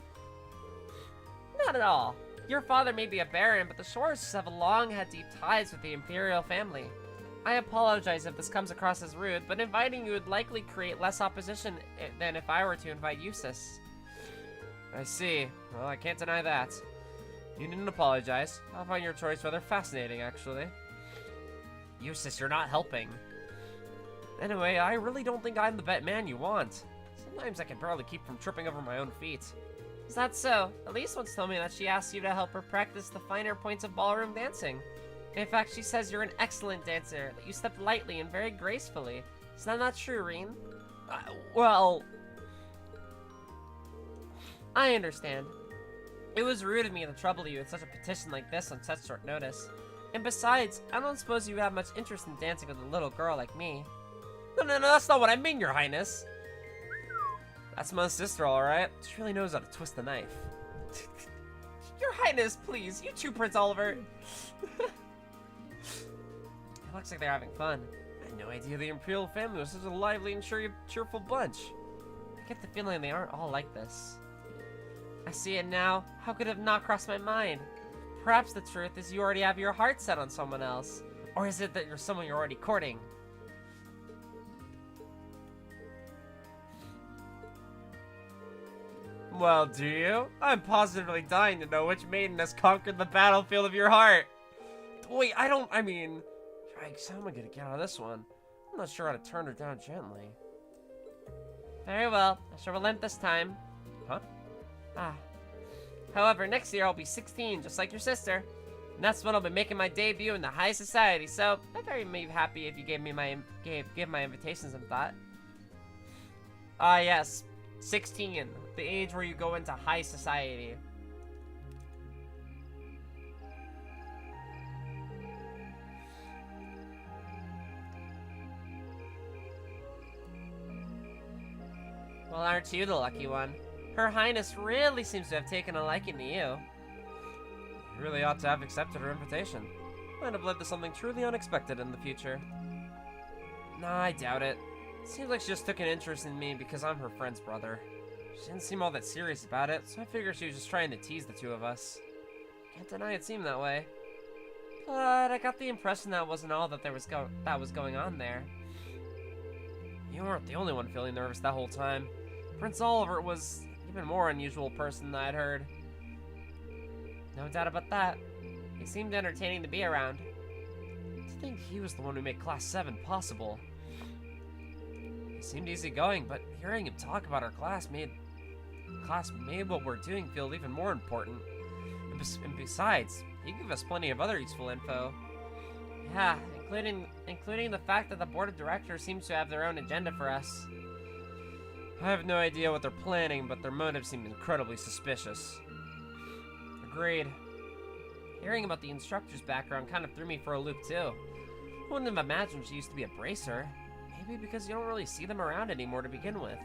Not at all. Your father may be a baron, but the Shores have long had deep ties with the Imperial family. I apologize if this comes across as rude, but inviting you would likely create less opposition than if I were to invite Eustace. I see. Well, I can't deny that. You needn't apologize. I find your choice rather fascinating, actually. Eustace, you're not helping. Anyway, I really don't think I'm the man you want. Sometimes I can barely keep from tripping over my own feet. Is that so? Elise once told me that she asked you to help her practice the finer points of ballroom dancing. In fact, she says you're an excellent dancer, that you step lightly and very gracefully. Is that not true, Reen? Well... I understand. It was rude of me to trouble you with such a petition like this on such short notice. And besides, I don't suppose you would have much interest in dancing with a little girl like me. No, that's not what I mean, Your Highness. That's my sister, alright. She really knows how to twist the knife. Your Highness, please, you too, Prince Oliver. It looks like they're having fun. I had no idea the Imperial family was such a lively and cheerful bunch. I get the feeling they aren't all like this. I see it now. How could it have not crossed my mind? Perhaps the truth is you already have your heart set on someone else. Or is it that you're someone you're already courting? Well, do you? I'm positively dying to know which maiden has conquered the battlefield of your heart. Wait, I mean... Yikes, how am I gonna get out of this one? I'm not sure how to turn her down gently. Very well, I shall relent this time. Huh? Ah. However, next year I'll be 16, just like your sister. And that's when I'll be making my debut in the high society, so I'd very be happy if you gave my invitation some thought. Ah, yes. 16, the age where you go into high society. Well, aren't you the lucky one? Her Highness really seems to have taken a liking to you. You really ought to have accepted her invitation. Might have led to something truly unexpected in the future. Nah, I doubt it. Seems like she just took an interest in me because I'm her friend's brother. She didn't seem all that serious about it, so I figured she was just trying to tease the two of us. Can't deny it seemed that way. But I got the impression that wasn't all that was going on there. You weren't the only one feeling nervous that whole time. Prince Oliver was an even more unusual person than I'd heard. No doubt about that. He seemed entertaining to be around. To think he was the one who made Class 7 possible. He seemed easygoing, but hearing him talk about our class made what we're doing feel even more important. And besides, he gave us plenty of other useful info. Yeah, including the fact that the board of directors seems to have their own agenda for us. I have no idea what they're planning, but their motives seem incredibly suspicious. Agreed. Hearing about the instructor's background kind of threw me for a loop too. I wouldn't have imagined she used to be a bracer. Maybe because you don't really see them around anymore to begin with.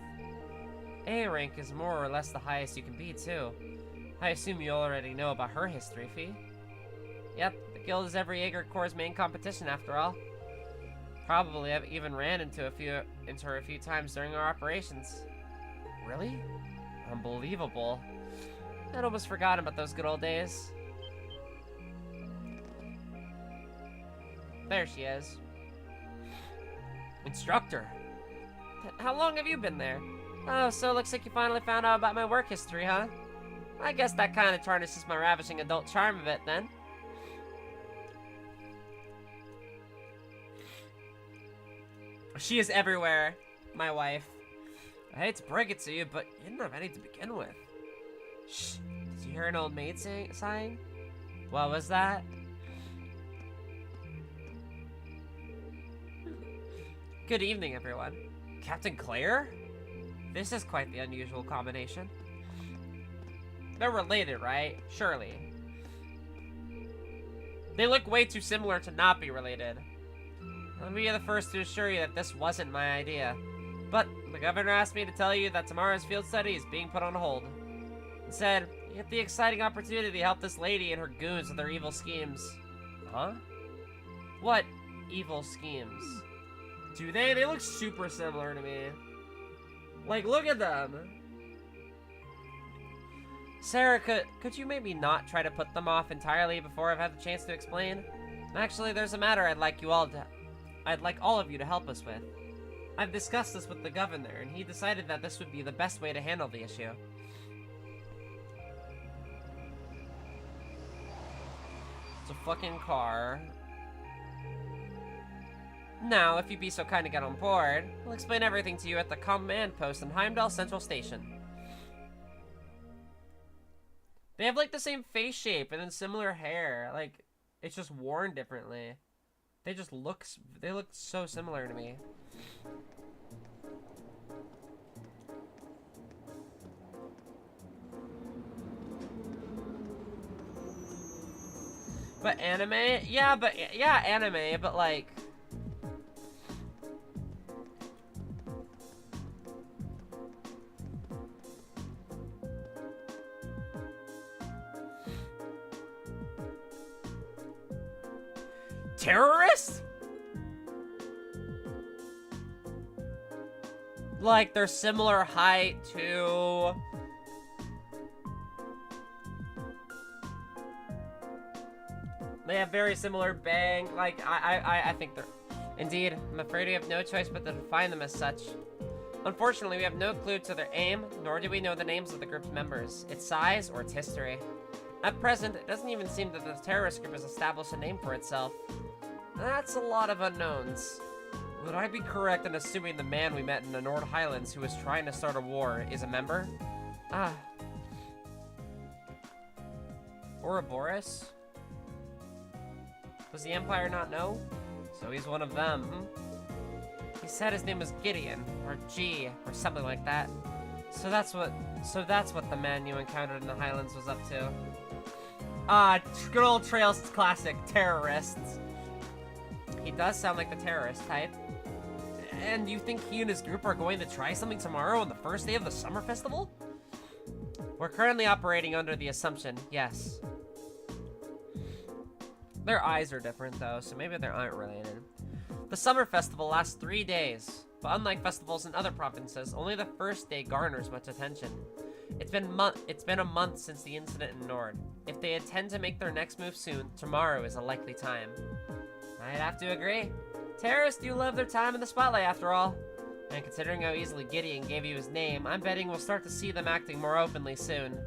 A rank is more or less the highest you can be too. I assume you already know about her history, Fee. Yep, the guild is every Aegir Corps' main competition after all. Probably have even ran into her a few times during our operations. Really? Unbelievable. I'd almost forgotten about those good old days. There she is. Instructor. How long have you been there? Oh, so it looks like you finally found out about my work history, huh? I guess that kind of tarnishes my ravishing adult charm a bit, then. She is everywhere, my wife. I hate to break it to you, but you didn't have any to begin with. Shh. Did you hear an old maid sighing? What was that? Good evening, everyone. Captain Claire? This is quite the unusual combination. They're related, right? Surely. They look way too similar to not be related. Let me be the first to assure you that this wasn't my idea. But the governor asked me to tell you that tomorrow's field study is being put on hold. Instead, you get the exciting opportunity to help this lady and her goons with their evil schemes. Huh? What evil schemes? Do they? They look super similar to me. Like, look at them. Sarah, could you maybe not try to put them off entirely before I've had the chance to explain? Actually, there's a matter I'd like all of you to help us with. I've discussed this with the governor, and he decided that this would be the best way to handle the issue. It's a fucking car. Now, if you'd be so kind to get on board, I'll explain everything to you at the command post in Heimdall Central Station. They have, like, the same face shape and then similar hair. Like, it's just worn differently. They look so similar to me. But anime? Yeah, anime, but like... Terrorists? Like, they're similar height to... They have very similar bang. Like, I think they're... Indeed, I'm afraid we have no choice but to define them as such. Unfortunately, we have no clue to their aim, nor do we know the names of the group's members, its size, or its history. At present, it doesn't even seem that the terrorist group has established a name for itself. That's a lot of unknowns. Would I be correct in assuming the man we met in the Nord Highlands who was trying to start a war is a member? Ah. Ouroboros? Does the Empire not know? So he's one of them, He said his name was Gideon, or G, or something like that. So that's what the man you encountered in the Highlands was up to. Ah, good old Trails classic, terrorists. He does sound like the terrorist type. And you think he and his group are going to try something tomorrow on the first day of the summer festival? We're currently operating under the assumption, yes. Their eyes are different though, so maybe they aren't related. The summer festival lasts 3 days, but unlike festivals in other provinces, only the first day garners much attention. It's been a month since the incident in Nord. If they intend to make their next move soon, tomorrow is a likely time. I'd have to agree. Terrorists do love their time in the spotlight after all. And considering how easily Gideon gave you his name, I'm betting we'll start to see them acting more openly soon.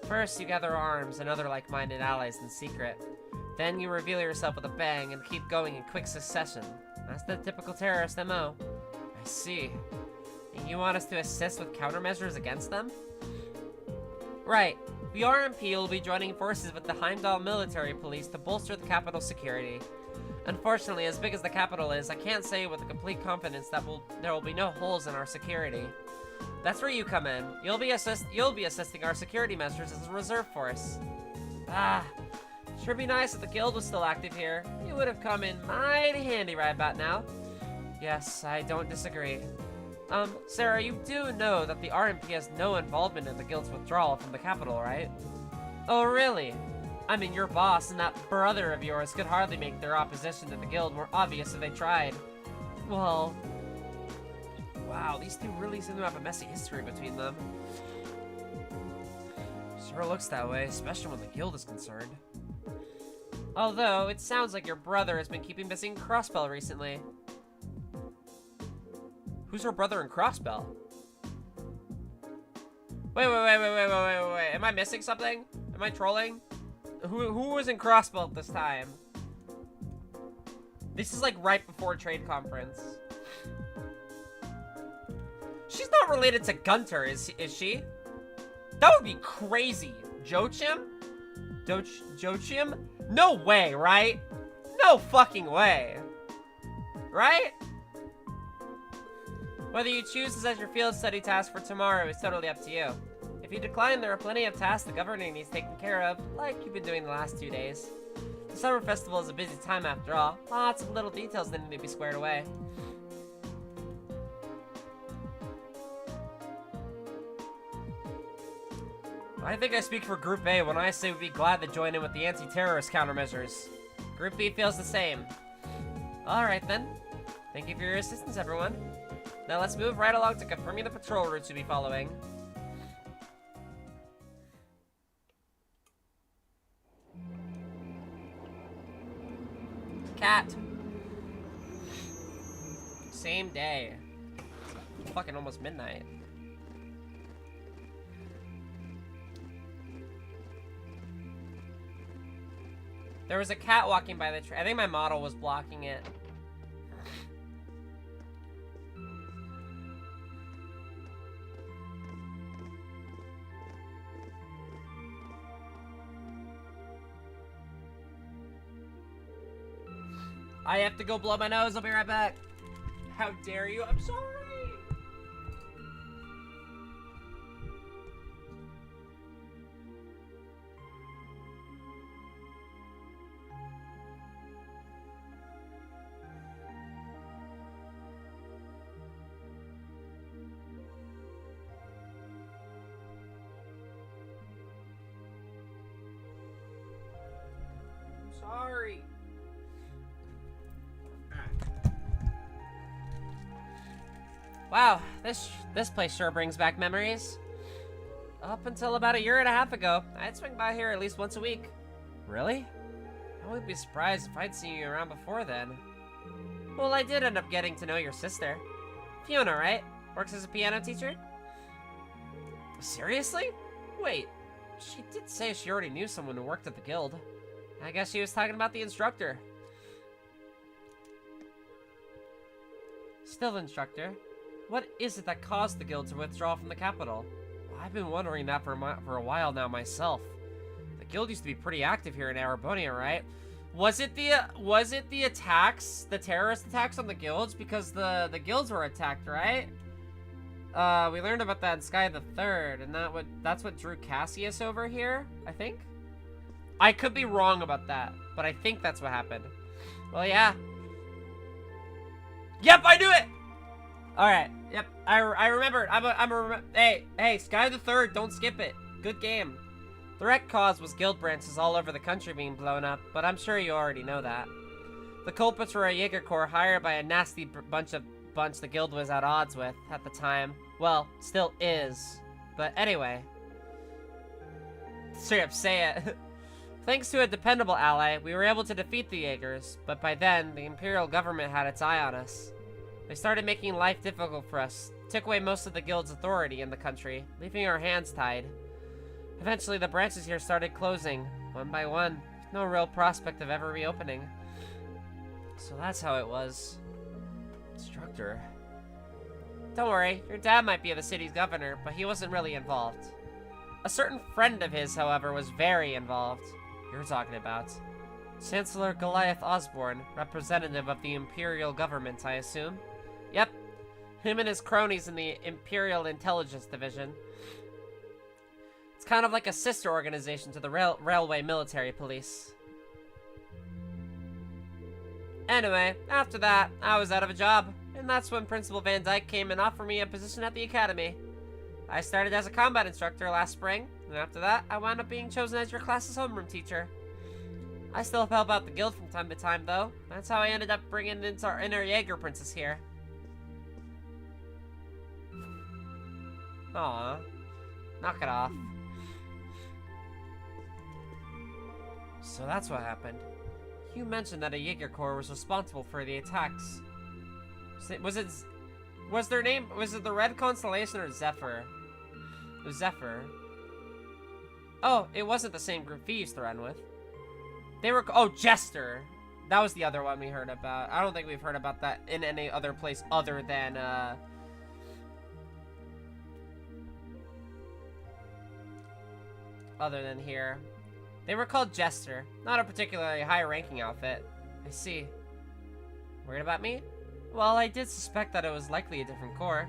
First, you gather arms and other like-minded allies in secret. Then you reveal yourself with a bang and keep going in quick succession. That's the typical terrorist MO. I see. And you want us to assist with countermeasures against them? Right. The RMP will be joining forces with the Heimdall military police to bolster the capital's security. Unfortunately, as big as the capital is, I can't say with complete confidence that there will be no holes in our security. That's where you come in. You'll be assisting our security measures as a reserve force. Sure be nice if the guild was still active here. You would have come in mighty handy right about now. Yes, I don't disagree. Sarah, you do know that the RMP has no involvement in the guild's withdrawal from the capital, right? Oh, really? I mean, your boss and that brother of yours could hardly make their opposition to the guild more obvious if they tried. Well... Wow, these two really seem to have a messy history between them. Sure looks that way, especially when the guild is concerned. Although, it sounds like your brother has been keeping busy in Crossbell recently. Who's her brother in Crossbell? Wait. Am I missing something? Am I trolling? Who was in Crossbell at this time? This is like right before trade conference. She's not related to Gunter, is she? That would be crazy. Joachim? Joachim? No way, right? No fucking way. Right? Whether you choose this as your field study task for tomorrow is totally up to you. If you decline, there are plenty of tasks the governor needs taken care of, like you've been doing the last 2 days. The summer festival is a busy time after all. Lots of little details that need to be squared away. I think I speak for Group A when I say we'd be glad to join in with the anti-terrorist countermeasures. Group B feels the same. Alright then. Thank you for your assistance, everyone. Now let's move right along to confirming the patrol routes we'll be following. Cat. Same day. It's fucking almost midnight. There was a cat walking by the tree. I think my model was blocking it. I have to go blow my nose. I'll be right back. How dare you? I'm sorry. Sorry. Wow, this place sure brings back memories. Up until about 1.5 years ago, I'd swing by here at least once a week. Really? I wouldn't be surprised if I'd seen you around before then. Well, I did end up getting to know your sister. Fiona, right? Works as a piano teacher? Seriously? Wait, she did say she already knew someone who worked at the guild. I guess she was talking about the instructor. Still, instructor, what is it that caused the guild to withdraw from the capital? I've been wondering that for a while now myself. The guild used to be pretty active here in Arabonia, right? Was it the attacks, the terrorist attacks on the guilds? Because the guilds were attacked, right? We learned about that in Sky the Third, and that's what drew Cassius over here, I think? I could be wrong about that, but I think that's what happened. Well, yeah. Yep, I knew it! Alright, yep, I remembered. Hey, Sky the Third, don't skip it. Good game. The wreck cause was guild branches all over the country being blown up, but I'm sure you already know that. The culprits were a Jaeger Corps hired by a nasty bunch the guild was at odds with at the time. Well, still is. But anyway. Straight up say it. Thanks to a dependable ally, we were able to defeat the Jaegers, but by then, the Imperial government had its eye on us. They started making life difficult for us, took away most of the guild's authority in the country, leaving our hands tied. Eventually, the branches here started closing, one by one, with no real prospect of ever reopening. So that's how it was. Instructor. Don't worry, your dad might be the city's governor, but he wasn't really involved. A certain friend of his, however, was very involved. You're talking about Chancellor Goliath Osborne, representative of the Imperial government, I assume? Yep. Him and his cronies in the Imperial Intelligence Division. It's kind of like a sister organization to the Railway Military Police. Anyway, after that, I was out of a job, and that's when Principal Van Dyke came and offered me a position at the academy. I started as a combat instructor last spring, and after that, I wound up being chosen as your class's homeroom teacher. I still help out the guild from time to time, though. That's how I ended up bringing in our inner Jaeger princess here. Aw, knock it off. So that's what happened. You mentioned that a Jaeger Corps was responsible for the attacks. Was it the Red Constellation or Zephyr? It was Zephyr. Oh, it wasn't the same group we used to run with. They were, oh, Jester. That was the other one we heard about. I don't think we've heard about that in any other place other than, here. They were called Jester. Not a particularly high-ranking outfit. I see. Worried about me? Well, I did suspect that it was likely a different corps.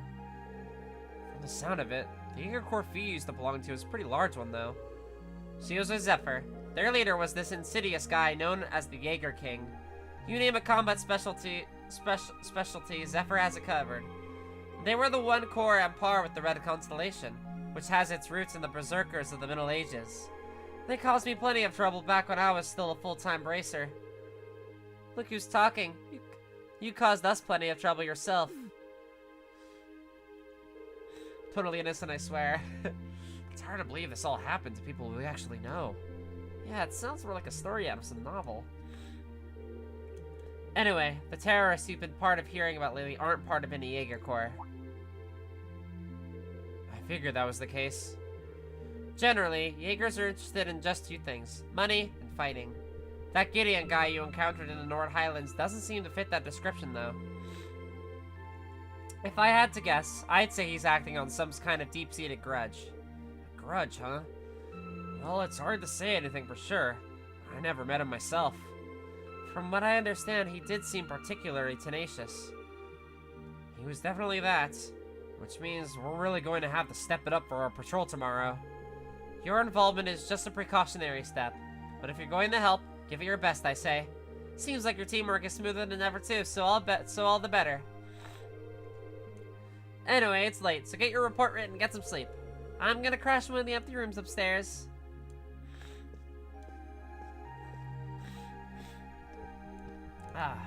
From the sound of it, the Jaeger Corps Fee used to belong to was a pretty large one, though. She was with Zephyr. Their leader was this insidious guy known as the Jaeger King. You name a combat specialty, Zephyr has it covered. They were the one corps on par with the Red Constellation, which has its roots in the Berserkers of the Middle Ages. They caused me plenty of trouble back when I was still a full-time bracer. Look who's talking. You caused us plenty of trouble yourself. Totally innocent, I swear. It's hard to believe this all happened to people we actually know. Yeah, it sounds more like a story out of some novel. Anyway, the terrorists you've been part of hearing about lately aren't part of any Jaeger Corps. I figured that was the case. Generally, Jaegers are interested in just two things, money and fighting. That Gideon guy you encountered in the North Highlands doesn't seem to fit that description, though. If I had to guess, I'd say he's acting on some kind of deep-seated grudge. A grudge, huh? Well, it's hard to say anything for sure. I never met him myself. From what I understand, he did seem particularly tenacious. He was definitely that, which means we're really going to have to step it up for our patrol tomorrow. Your involvement is just a precautionary step, but if you're going to help, give it your best, I say. Seems like your teamwork is smoother than ever too, so all the better. Anyway, it's late, so get your report written and get some sleep. I'm gonna crash one of the empty rooms upstairs. Ah.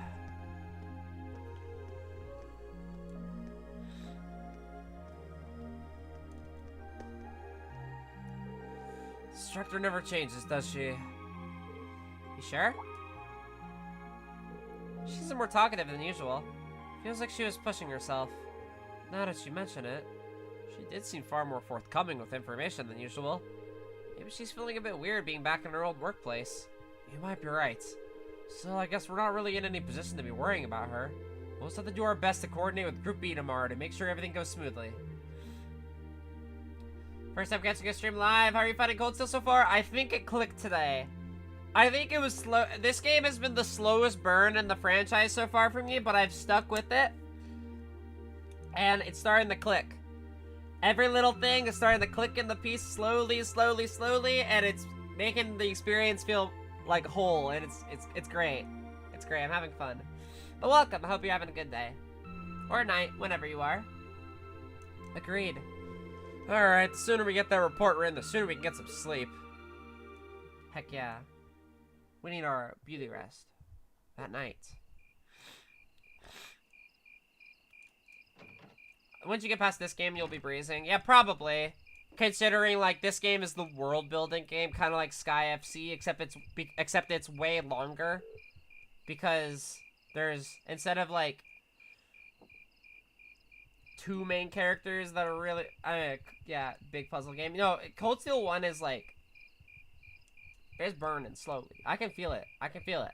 Instructor never changes, does she? You sure? She's more talkative than usual. Feels like she was pushing herself. Now that you mention it, she did seem far more forthcoming with information than usual. Maybe she's feeling a bit weird being back in her old workplace. You might be right. So I guess we're not really in any position to be worrying about her. We'll just have to do our best to coordinate with Group B tomorrow to make sure everything goes smoothly. First time catching a stream live. How are you finding Cold Steel so far? I think it clicked today. I think it was slow. This game has been the slowest burn in the franchise so far for me, but I've stuck with it. And it's starting to click. Every little thing is starting to click in the piece slowly, and it's making the experience feel like whole, and it's great. It's great. I'm having fun. But welcome. I hope you're having a good day. Or night, whenever you are. Agreed. Alright, the sooner we get that report written, the sooner we can get some sleep. Heck yeah. We need our beauty rest. That night. Once you get past this game, you'll be breezing. Yeah, probably. Considering, like, this game is the world-building game, kind of like Sky FC, except it's way longer. Because there's, instead of, like, 2 main characters that are really, yeah, big puzzle game. You know, Cold Steel 1 is, like, it's burning slowly. I can feel it. I can feel it.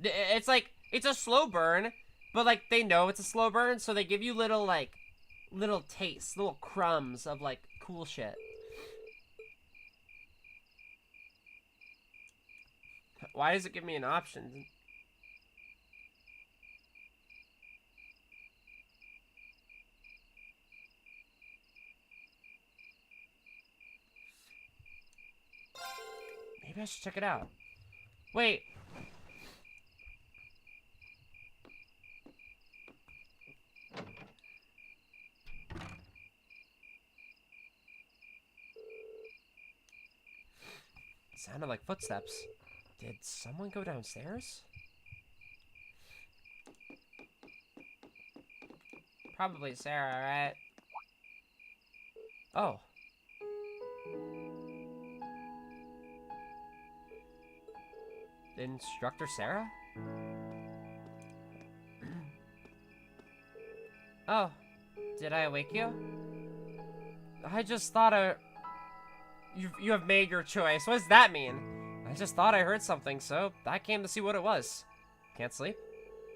It's, like, it's a slow burn, but, like, they know it's a slow burn, so they give you little, like, little tastes, little crumbs of, like, cool shit. Why does it give me an option? Maybe I should check it out. Wait. Sounded like footsteps. Did someone go downstairs? Probably Sarah, right? Oh. Instructor Sarah? Oh. Did I wake you? I just thought You have made your choice. What does that mean? I just thought I heard something, so I came to see what it was. Can't sleep?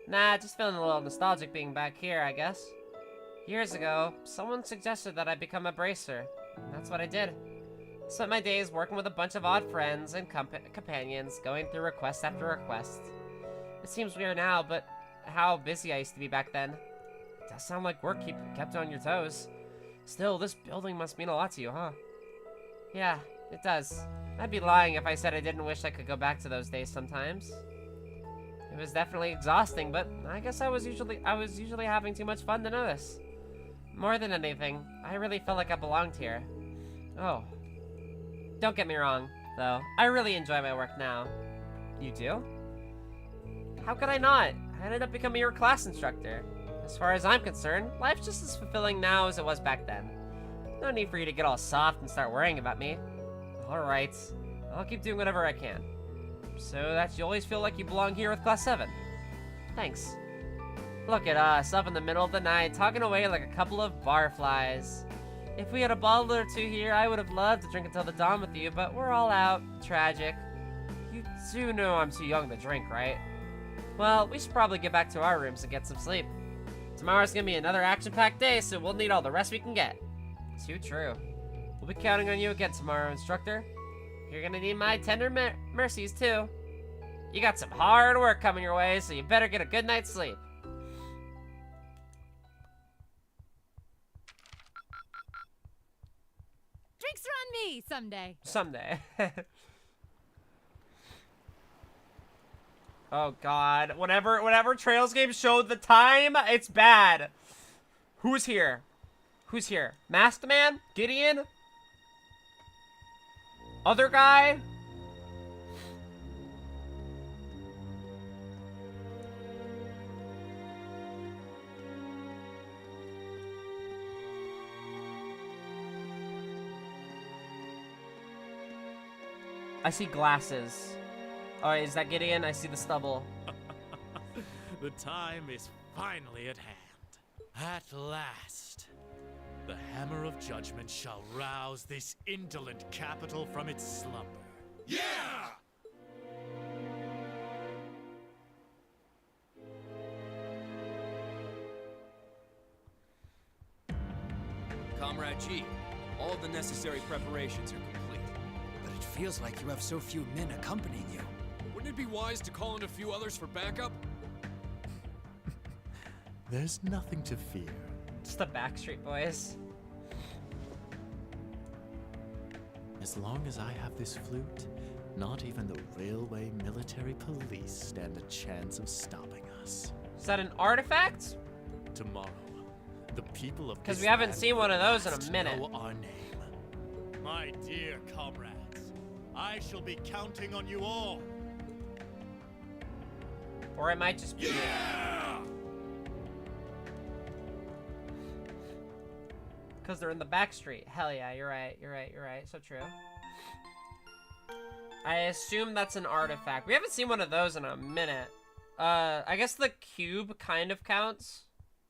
Nah, just feeling a little nostalgic being back here, I guess. Years ago, someone suggested that I become a bracer. And that's what I did. Spent my days working with a bunch of odd friends and companions, going through request after request. It seems weird now, but how busy I used to be back then. It does sound like work kept you on your toes. Still, this building must mean a lot to you, huh? Yeah, it does. I'd be lying if I said I didn't wish I could go back to those days sometimes. It was definitely exhausting, but I guess I was usually having too much fun to notice. More than anything, I really felt like I belonged here. Oh. Don't get me wrong, though. I really enjoy my work now. You do? How could I not? I ended up becoming your class instructor. As far as I'm concerned, life's just as fulfilling now as it was back then. No need for you to get all soft and start worrying about me. Alright, I'll keep doing whatever I can. So that you always feel like you belong here with Class 7. Thanks. Look at us, up in the middle of the night, talking away like a couple of barflies. If we had a bottle or two here, I would have loved to drink until the dawn with you, but we're all out. Tragic. You do know I'm too young to drink, right? Well, we should probably get back to our rooms and get some sleep. Tomorrow's gonna be another action-packed day, so we'll need all the rest we can get. Too true. We'll be counting on you again tomorrow, instructor. You're gonna need my tender mercies, too. You got some hard work coming your way, so you better get a good night's sleep. Drinks are on me someday. Someday. Oh god. Whenever Trails games showed the time, it's bad. Who's here? Who's here? Masked Man? Gideon? Other guy? I see glasses. Oh, is that Gideon? I see the stubble. The time is finally at hand. At last. The hammer of judgment shall rouse this indolent capital from its slumber. Yeah! Comrade G, all of the necessary preparations are complete. But it feels like you have so few men accompanying you. Wouldn't it be wise to call in a few others for backup? There's nothing to fear. It's the Backstreet Boys. As long as I have this flute, not even the railway military police stand a chance of stopping us. Is that an artifact? tomorrow, the people of Because this we haven't land seen one of those in must a minute. know our name. My dear comrades, I shall be counting on you all. Or it might just be. Yeah! Because they're in the back street. Hell yeah, you're right. You're right. You're right. So true. I assume that's an artifact. We haven't seen one of those in a minute. I guess the cube kind of counts.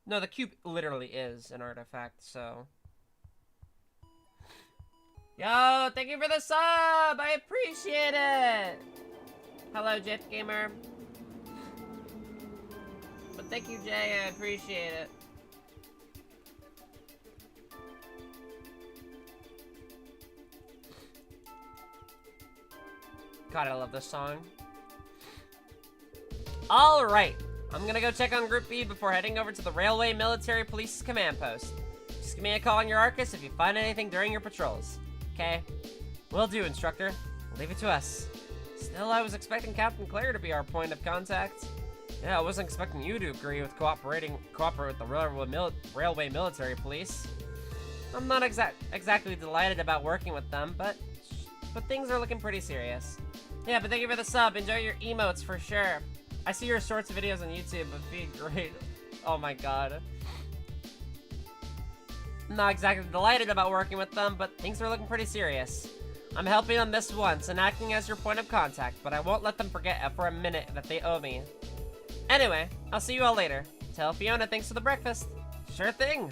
No, the cube literally is an artifact, so. Yo, thank you for the sub! I appreciate it! Hello, Jet Gamer. But thank you, Jay. I appreciate it. God, I love this song. Alright, I'm gonna go check on Group B before heading over to the Railway Military Police Command Post. Just give me a call on your Arcus if you find anything during your patrols. Okay? Will do, Instructor. Leave it to us. Still, I was expecting Captain Claire to be our point of contact. Yeah, I wasn't expecting you to agree with cooperate with the Railway Military Police. I'm not exactly delighted about working with them, but things are looking pretty serious. Yeah, but thank you for the sub. Enjoy your emotes for sure. I see your shorts videos on YouTube, but be great. Oh my god. I'm not exactly delighted about working with them, but things are looking pretty serious. I'm helping on this once and acting as your point of contact, but I won't let them forget for a minute that they owe me. Anyway, I'll see you all later. Tell Fiona thanks for the breakfast. Sure thing.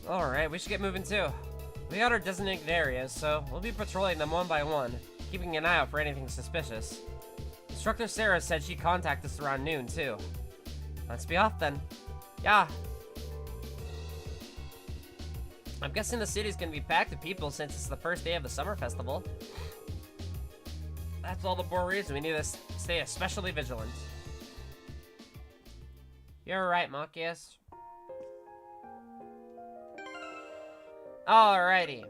Alright, we should get moving too. We got our designated areas, so we'll be patrolling them one by one, keeping an eye out for anything suspicious. Instructor Sarah said she'd contact us around noon too. Let's be off then. Yeah. I'm guessing the city's gonna be packed with people since it's the first day of the summer festival. That's all the more reason we need to stay especially vigilant. You're right, Machias. Alrighty.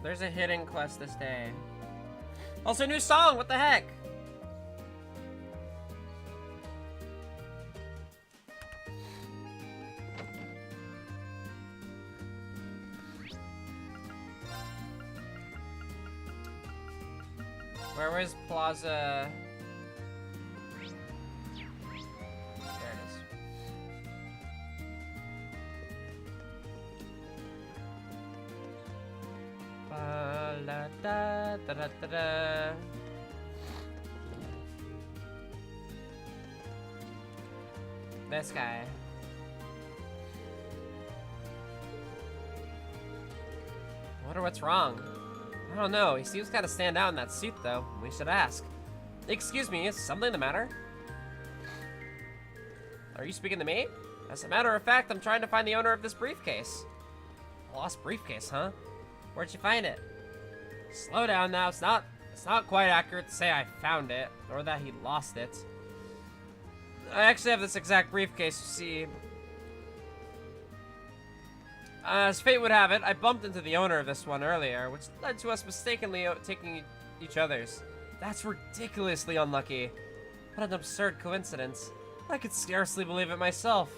There's a hidden quest this day. Also, new song! What the heck? Where was Plaza? There it is. Ba-la-da-da-da-da-da. This guy. I wonder what's wrong. I don't know. He seems kind of stand out in that suit, though. We should ask. Excuse me, is something the matter? Are you speaking to me? As a matter of fact, I'm trying to find the owner of this briefcase. A lost briefcase, huh? Where'd you find it? Slow down now. It's not quite accurate to say I found it, or that he lost it. I actually have this exact briefcase, you see. As fate would have it, I bumped into the owner of this one earlier, which led to us mistakenly taking each other's. That's ridiculously unlucky. What an absurd coincidence. I could scarcely believe it myself.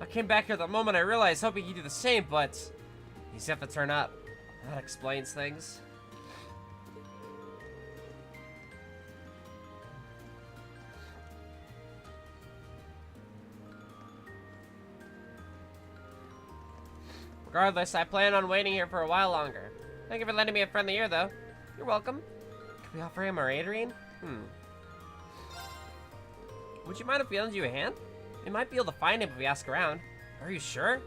I came back here the moment I realized, hoping he'd do the same, but he's yet to turn up. That explains things. Regardless, I plan on waiting here for a while longer. Thank you for lending me a friendly ear, though. You're welcome. Could we offer him our Adrian? Would you mind if we lend you a hand? We might be able to find him if we ask around. Are you sure?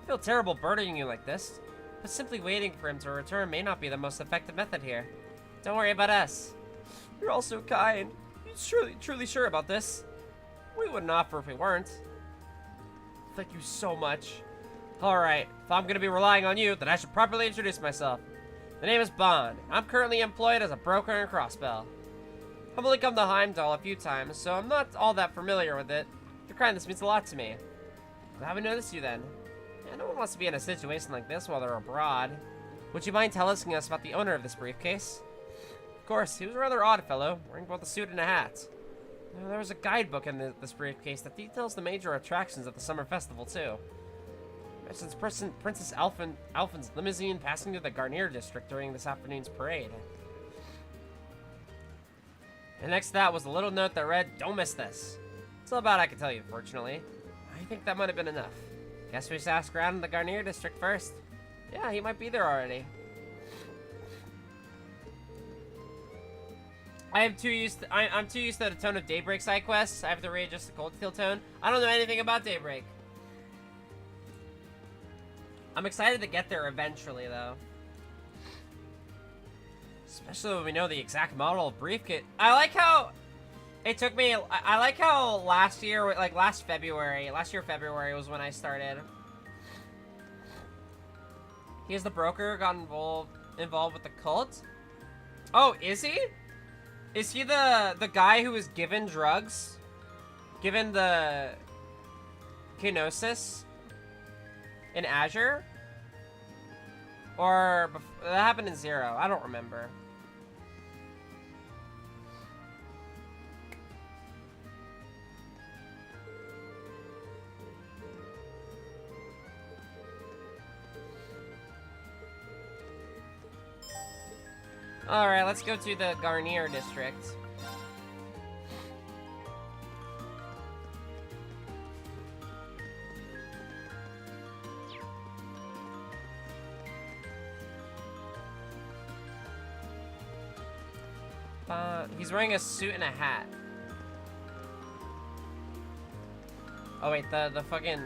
I feel terrible burdening you like this, but simply waiting for him to return may not be the most effective method here. Don't worry about us. You're all so kind. You're truly sure about this? We wouldn't offer if we weren't. Thank you so much. Alright, if I'm gonna be relying on you, then I should properly introduce myself. The name is Bond. I'm currently employed as a broker and crossbell. I've only come to Heimdall a few times, so I'm not all that familiar with it. Your kindness means a lot to me. Glad we noticed you then. Yeah, no one wants to be in a situation like this while they're abroad. Would you mind telling us about the owner of this briefcase? Of course, he was a rather odd fellow, wearing both a suit and a hat. There was a guidebook in this briefcase that details the major attractions at the summer festival, too. It mentions Princess Alphen's limousine passing through the Garnier district during this afternoon's parade. And next to that was a little note that read, "Don't miss this." That's all about I can tell you, fortunately. I think that might have been enough. Guess we should ask around in the Garnier district first. Yeah, he might be there already. I'm too used to the tone of Daybreak side quests. I have to readjust the Cold Steel tone. I don't know anything about Daybreak. I'm excited to get there eventually, though. Especially when we know the exact model of briefcase. I like how it took me. I like how last year February was when I started. He's the broker got involved with the cult. Oh, is he? Is he the guy who was given drugs? Given the kenosis in Azure? Or that happened in Zero? I don't remember. Alright, let's go to the Garnier district. He's wearing a suit and a hat. Oh wait, the fucking...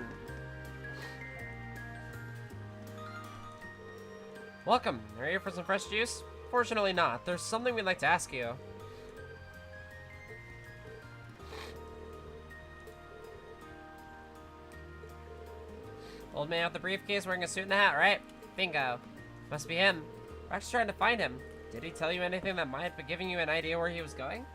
Welcome. Are you here for some fresh juice? Fortunately not. There's something we'd like to ask you. Old man with the briefcase wearing a suit and a hat, right? Bingo. Must be him. We're actually trying to find him. Did he tell you anything that might be giving you an idea where he was going?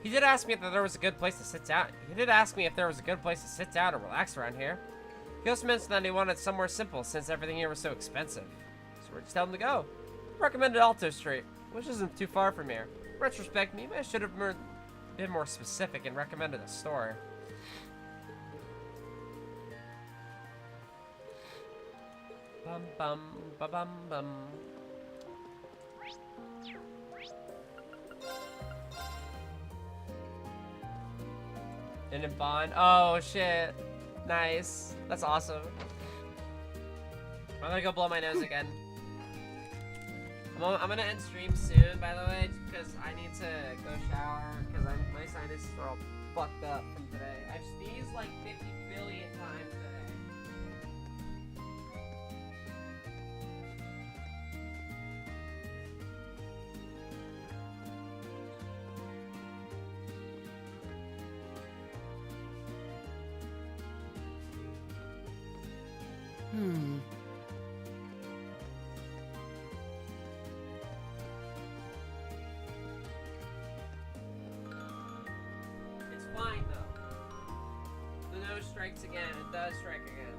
He did ask me if there was a good place to sit down. He did ask me if there was a good place to sit down and relax around here. He also mentioned that he wanted somewhere simple since everything here was so expensive. So we're just telling him to go. Recommended Alto Street, which isn't too far from here. In retrospect, maybe I should have been more specific and recommended a store. Bum bum ba bum bum. And in Bond. Oh shit. Nice. That's awesome. I'm gonna go blow my nose again. I'm gonna end stream soon, by the way, because I need to go shower, because my sinuses are all fucked up from today. I've sneezed like 50 billion times today. It's fine though. The nose strikes again. It does strike again.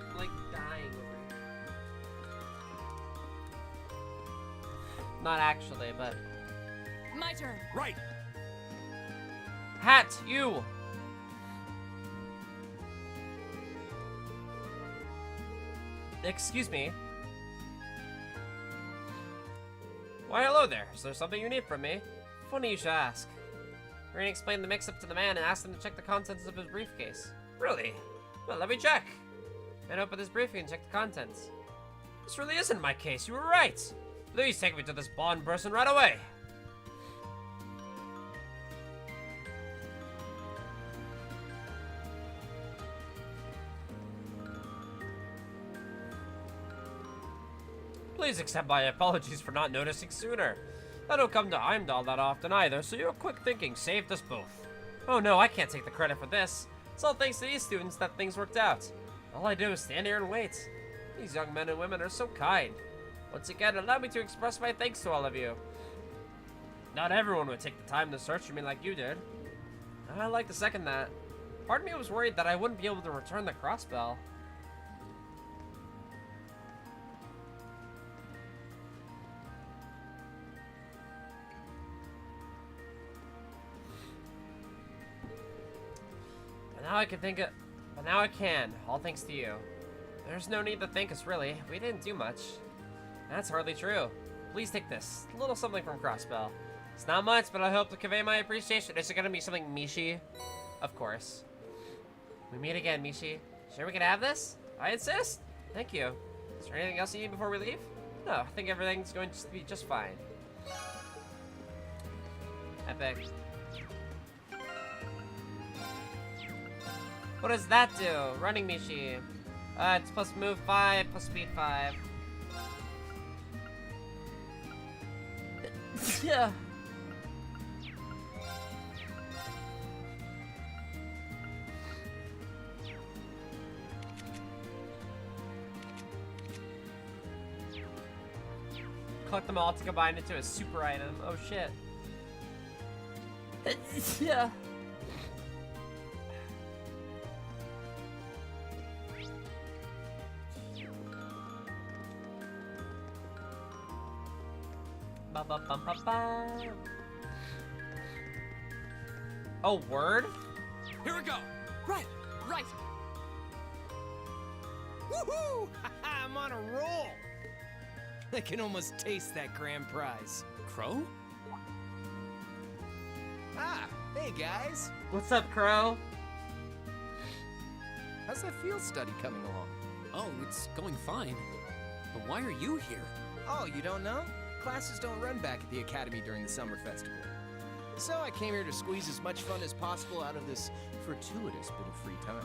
I'm like dying over here. Not actually, but. My turn. Right. Hat, you. Excuse me. Why, hello there. Is there something you need from me? Funny you should ask. Rain explained the mix-up to the man and asked him to check the contents of his briefcase. Really? Well, let me check. Man opened his briefcase and checked the contents. This really isn't my case. You were right. Please take me to this Bond person right away. Please accept my apologies for not noticing sooner. I don't come to Heimdall that often either, so your quick thinking saved us both. Oh no, I can't take the credit for this. It's all thanks to these students that things worked out. All I do is stand here and wait. These young men and women are so kind. Once again, allow me to express my thanks to all of you. Not everyone would take the time to search for me like you did. I'd like to second that. Part of me was worried that I wouldn't be able to return the crossbell. Now I can think of... But now I can, all thanks to you. There's no need to thank us, really. We didn't do much. That's hardly true. Please take this. A little something from Crossbell. It's not much, but I hope to convey my appreciation. Is it gonna be something Mishi? Of course. We meet again, Mishi. Sure we can have this? I insist. Thank you. Is there anything else you need before we leave? No, I think everything's going to be just fine. Epic. What does that do? Running Mishi. It's plus move 5, plus speed 5. Yeah. Collect them all to combine into a super item. Oh shit. Yeah. Ba ba bum ba ba. Oh, word? Here we go. Right. Woohoo! I'm on a roll. I can almost taste that grand prize. Crow? Ah, hey guys. What's up, Crow? How's that field study coming along? Oh, it's going fine. But why are you here? Oh, you don't know? Classes don't run back at the Academy during the summer festival. So I came here to squeeze as much fun as possible out of this fortuitous bit of free time.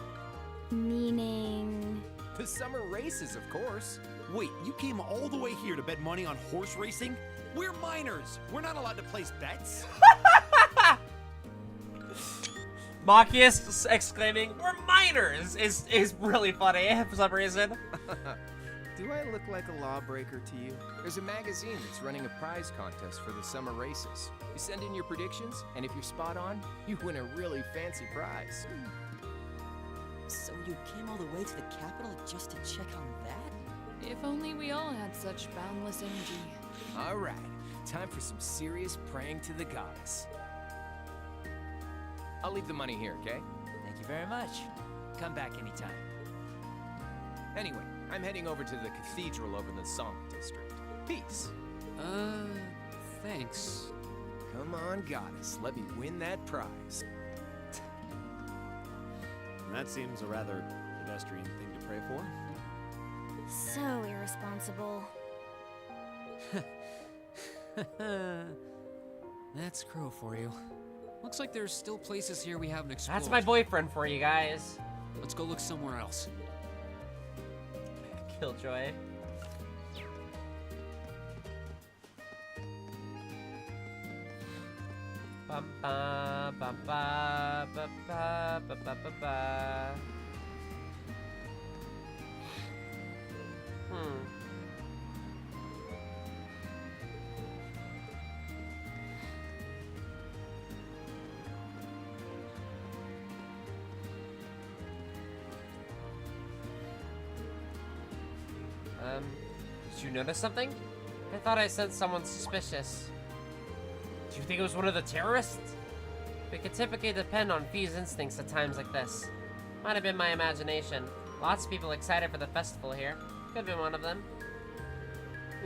Meaning... The summer races, of course. Wait, you came all the way here to bet money on horse racing? We're minors. We're not allowed to place bets. Machias exclaiming, "We're minors!" is really funny for some reason. Do I look like a lawbreaker to you? There's a magazine that's running a prize contest for the summer races. You send in your predictions, and if you're spot on, you win a really fancy prize. So you came all the way to the capital just to check on that? If only we all had such boundless energy. All right, time for some serious praying to the goddess. I'll leave the money here, okay? Thank you very much. Come back anytime. Anyway, I'm heading over to the cathedral over in the Song District. Peace. Thanks. Come on, goddess. Let me win that prize. That seems a rather pedestrian thing to pray for. So irresponsible. That's Crow for you. Looks like there's still places here we haven't explored. That's my boyfriend for you guys. Let's go look somewhere else. Killjoy. Bum ba ba ba ba ba ba ba ba ba. Did you notice something? I thought I sensed someone suspicious. Do you think it was one of the terrorists? We could typically depend on Fee's instincts at times like this. Might have been my imagination. Lots of people excited for the festival here. Could have been one of them.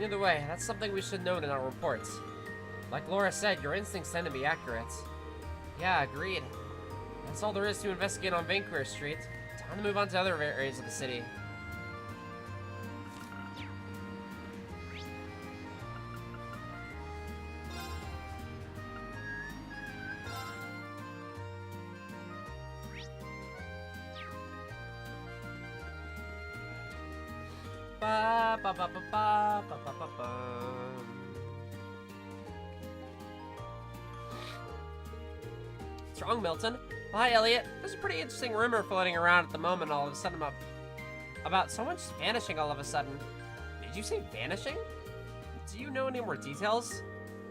Either way, that's something we should note in our reports. Like Laura said, your instincts tend to be accurate. Yeah, agreed. That's all there is to investigate on Vancouver Street. Time to move on to other areas of the city. Ba, ba, ba, ba, ba, ba, ba, ba, ba. What's wrong, Milton? Well, hi, Elliot. There's a pretty interesting rumor floating around at the moment all of a sudden about someone just vanishing all of a sudden. Did you say vanishing? Do you know any more details?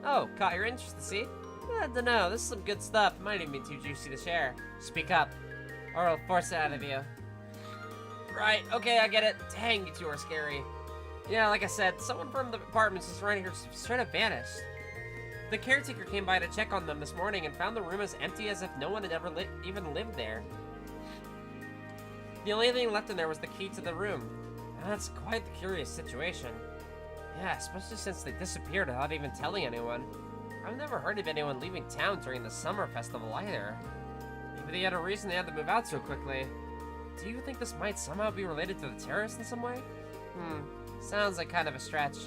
Oh, caught your interest, to see? I don't know. This is some good stuff. It might even be too juicy to share. Speak up, or I'll force it out of you. Right, okay, I get it. Dang, you two are scary. Yeah, like I said, someone from the apartments just right here straight up vanished. The caretaker came by to check on them this morning and found the room as empty as if no one had ever even lived there. The only thing left in there was the key to the room. That's quite the curious situation. Yeah, especially since they disappeared without even telling anyone. I've never heard of anyone leaving town during the summer festival either. Maybe they had a reason they had to move out so quickly. Do you think this might somehow be related to the terrorists in some way? Sounds like kind of a stretch.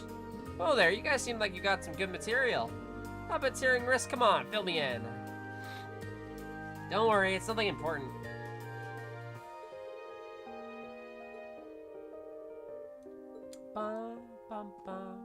Oh there, you guys seem like you got some good material. How about tearing wrist? Come on, fill me in. Don't worry, it's nothing important. Bum, bum, bum.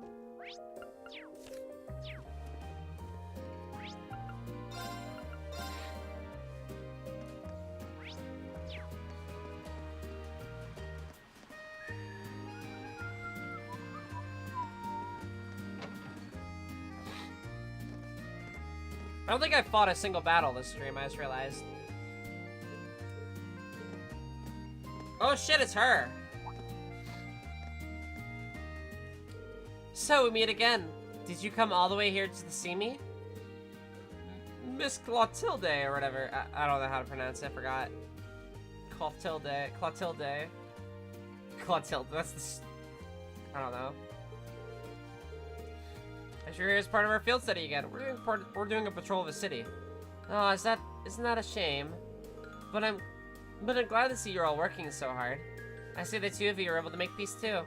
I don't think I fought a single battle this stream, I just realized. Oh shit, it's her! So, we meet again. Did you come all the way here just to see me? Miss Clotilde, or whatever. I don't know how to pronounce it, I forgot. Clotilde. Clotilde, that's the... I don't know. I sure here's part of our field study again. We're doing a patrol of the city. Oh, isn't that a shame? But I'm glad to see you're all working so hard. I see the two of you are able to make peace too.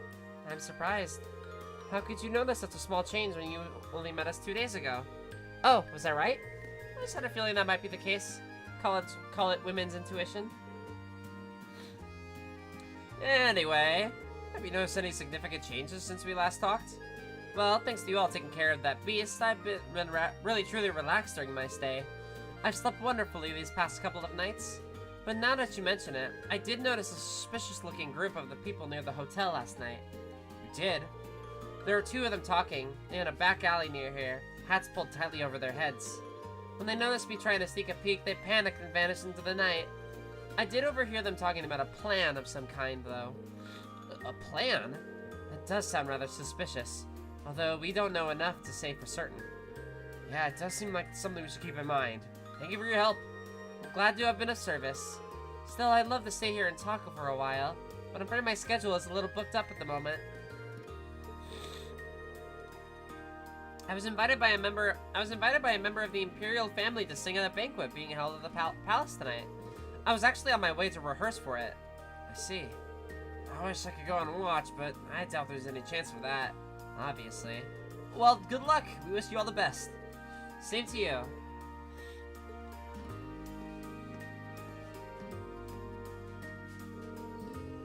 I'm surprised. How could you notice such a small change when you only met us 2 days ago? Oh, was that right? I just had a feeling that might be the case. Call it women's intuition. Anyway, have you noticed any significant changes since we last talked? Well, thanks to you all taking care of that beast, I've been really truly relaxed during my stay. I've slept wonderfully these past couple of nights. But now that you mention it, I did notice a suspicious-looking group of the people near the hotel last night. You did? There were 2 of them talking, in a back alley near here, hats pulled tightly over their heads. When they noticed me trying to sneak a peek, they panicked and vanished into the night. I did overhear them talking about a plan of some kind, though. A plan? That does sound rather suspicious. Although we don't know enough to say for certain. Yeah, it does seem like something we should keep in mind. Thank you for your help. I'm glad to have been of service. Still, I'd love to stay here and talk for a while, but I'm afraid my schedule is a little booked up at the moment. I was invited by a member of the Imperial family to sing at a banquet being held at the palace tonight. I was actually on my way to rehearse for it. I see. I wish I could go and watch, but I doubt there's any chance for that. Obviously. Well, good luck. We wish you all the best. Same to you.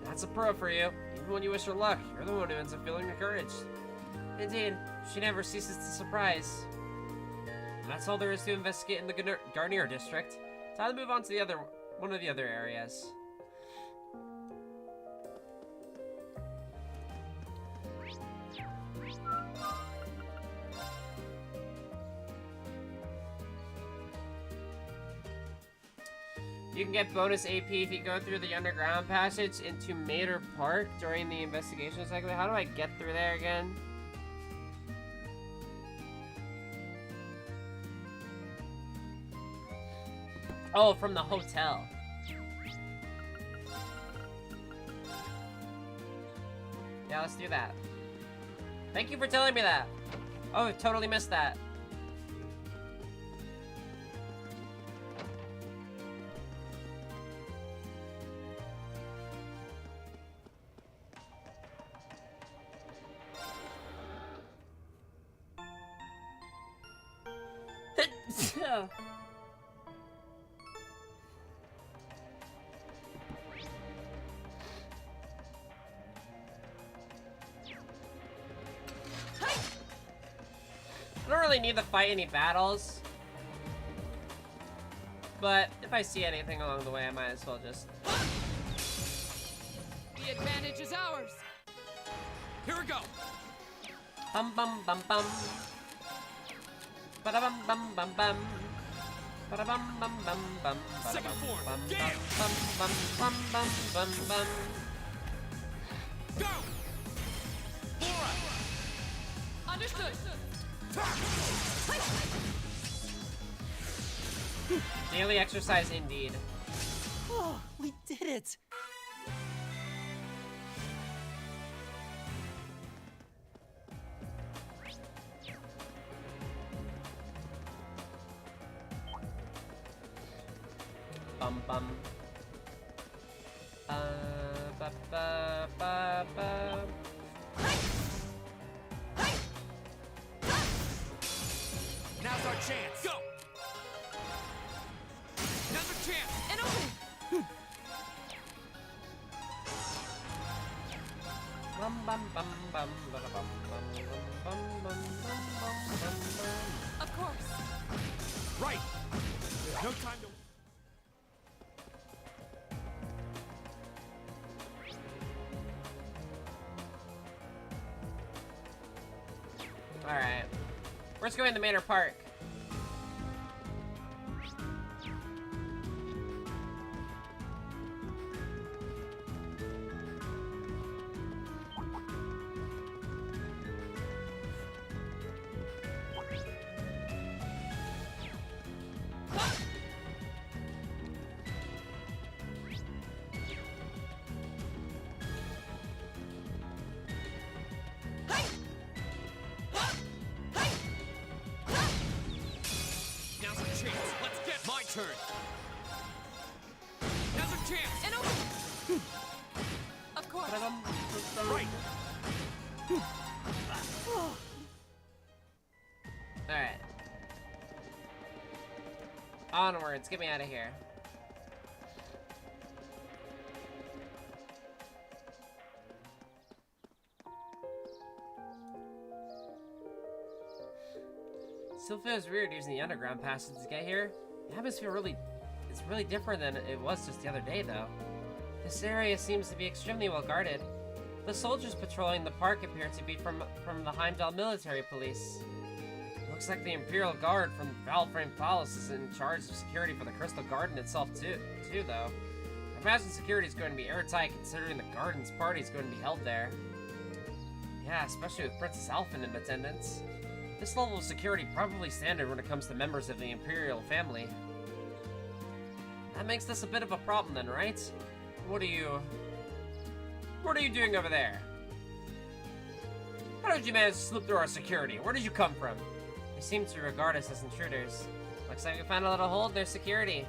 That's a pro for you. Even when you wish her luck, you're the one who ends up feeling encouraged. Indeed, she never ceases to surprise. And that's all there is to investigate in the Garnier district. Time to move on to one of the other areas. You can get bonus AP if you go through the underground passage into Mater Park during the investigation cycle. How do I get through there again? Oh, from the hotel. Yeah, let's do that. Thank you for telling me that. Oh, I totally missed that. I don't really need to fight any battles, but if I see anything along the way, I might as well just... The advantage is ours! Here we go! Bum bum bum bum. Ba da bum bum bum bum. Ba da bum bum bum bum. Second form, bum damn! bum bum bum bum bum bum. Go! Laura! Understood! Daily exercise indeed. Oh, we did it! Bum bum. Ba ba ba ba. Now's our chance. Go. Now's our chance. And open. Bum bum bum bum bum bum bum bum bum bum bum. Of course. Right. There's no time to. Alright. We're just going to Manor Park. Now's our chance. Let's get my turn. Now's our chance. And open. Of course. Right. Alright. Onwards, get me out of here. Still feels weird using the underground passage to get here. The atmosphere it's really different than it was just the other day though. This area seems to be extremely well guarded. The soldiers patrolling the park appear to be from the Heimdall military police. Looks like the Imperial Guard from Valframe Palace is in charge of security for the Crystal Garden itself too though. I imagine security is going to be airtight considering the garden's party is going to be held there. Yeah, especially with Princess Alphen in attendance. This level of security probably standard when it comes to members of the Imperial family. That makes this a bit of a problem then, right? What are you doing over there? How did you manage to slip through our security? Where did you come from? They seem to regard us as intruders. Looks like we found a little hole in their security.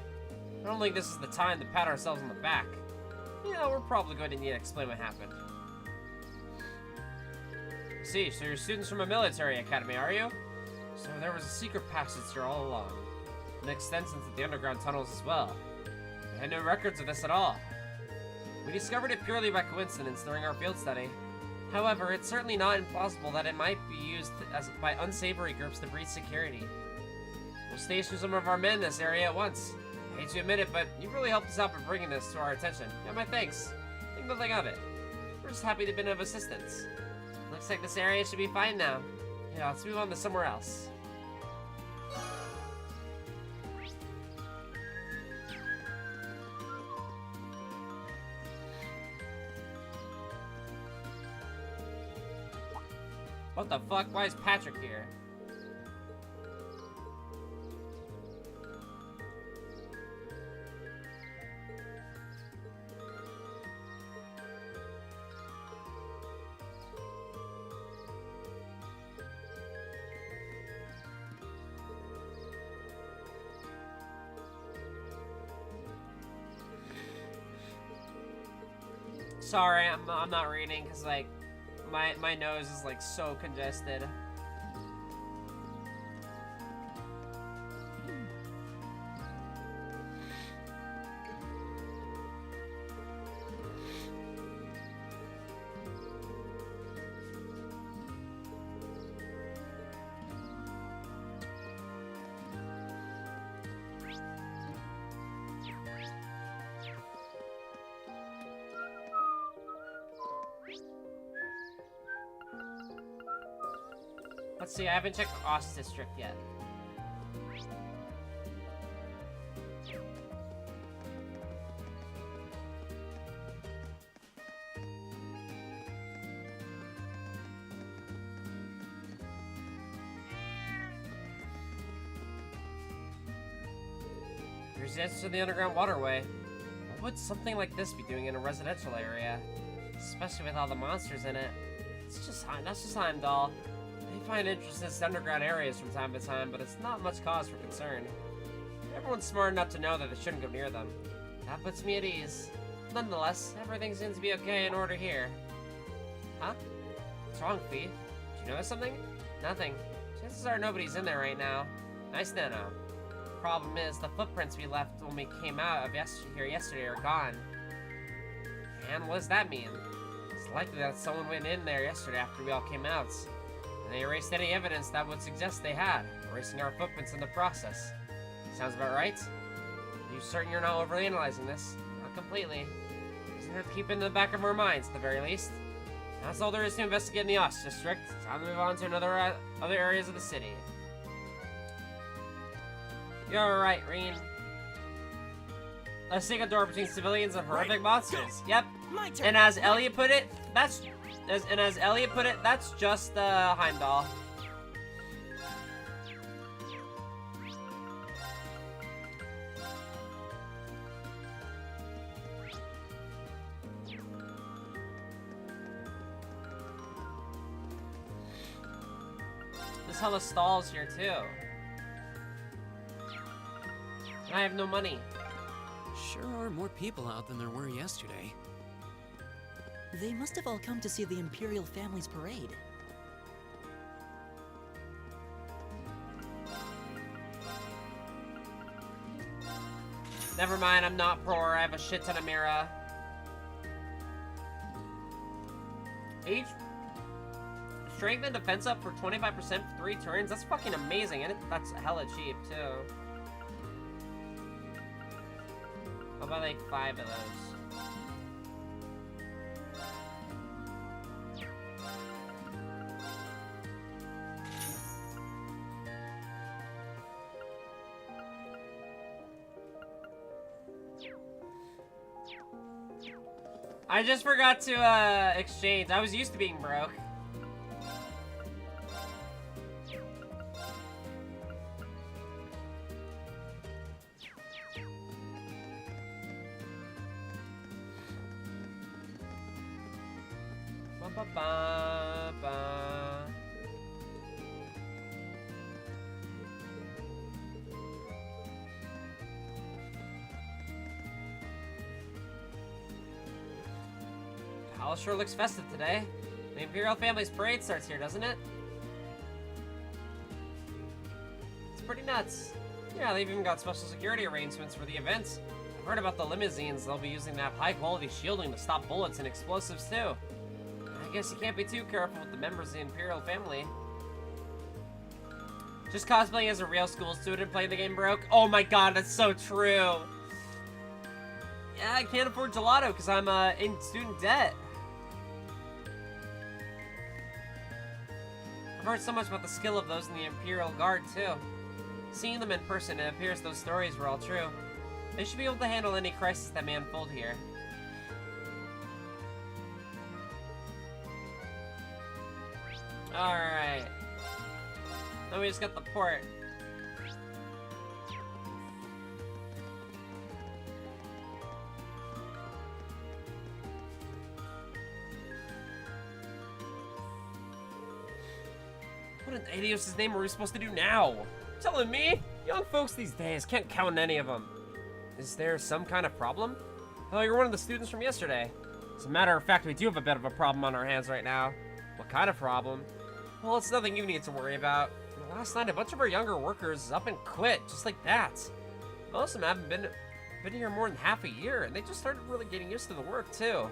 I don't think this is the time to pat ourselves on the back. Yeah, we're probably going to need to explain what happened. See, so you're students from a military academy, are you? So there was a secret passage here all along. It extends into the underground tunnels as well. We had no records of this at all. We discovered it purely by coincidence during our field study. However, it's certainly not impossible that it might be used by unsavory groups to breach security. We'll station some of our men in this area at once. I hate to admit it, but you really helped us out by bringing this to our attention. Yeah, my thanks. Think nothing of it. We're just happy to be of assistance. Looks like this area should be fine now. Yeah, let's move on to somewhere else. What the fuck? Why is Patrick here? Sorry, I'm not reading because like my nose is like so congested. Let's see, I haven't checked Ost District yet. There's the entrance to the underground waterway. What would something like this be doing in a residential area? Especially with all the monsters in it. That's just Heimdall. They find interest in underground areas from time to time, but it's not much cause for concern. Everyone's smart enough to know that they shouldn't go near them. That puts me at ease. Nonetheless, everything seems to be okay in order here. Huh? What's wrong, Fee? Did you notice something? Nothing. Chances are nobody's in there right now. Nice to know. Problem is, the footprints we left when we came out of here yesterday are gone. And what does that mean? It's likely that someone went in there yesterday after we all came out. And they erased any evidence that would suggest they had, erasing our footprints in the process. Sounds about right? Are you certain you're not overanalyzing this? Not completely. Isn't it to keep in the back of our minds, at the very least? That's all there is to investigate in the Ost District. Time to move on to other areas of the city. You're right, Reen. A secret door between civilians and horrific monsters. Yep. And as Elliot put it, that's just Heimdall. There's hella stalls here too. And I have no money. Sure are more people out than there were yesterday. They must have all come to see the Imperial family's parade. Never mind, I'm not poor. I have a shit ton of Mira. Strength and defense up for 25% for 3 turns. That's fucking amazing, and that's hella cheap too. How about like 5 of those? I just forgot to exchange. I was used to being broke. Palace sure looks festive today. The Imperial family's parade starts here, doesn't it? It's pretty nuts. Yeah, they've even got special security arrangements for the event. I've heard about the limousines they'll be using to have high-quality shielding to stop bullets and explosives, too. I guess you can't be too careful with the members of the Imperial family. Just cosplaying as a real school student playing the game broke? Oh my god, that's so true! Yeah, I can't afford gelato because I'm in student debt. I've heard so much about the skill of those in the Imperial Guard, too. Seeing them in person, it appears those stories were all true. They should be able to handle any crisis that may unfold here. Alright. Then we just got the port. What in Adios' name are we supposed to do now? Telling me? Young folks these days can't count on any of them. Is there some kind of problem? Oh, you're one of the students from yesterday. As a matter of fact, we do have a bit of a problem on our hands right now. What kind of problem? Well, it's nothing you need to worry about. Last night, a bunch of our younger workers up and quit, just like that. Most of them haven't been here more than half a year, and they just started really getting used to the work, too.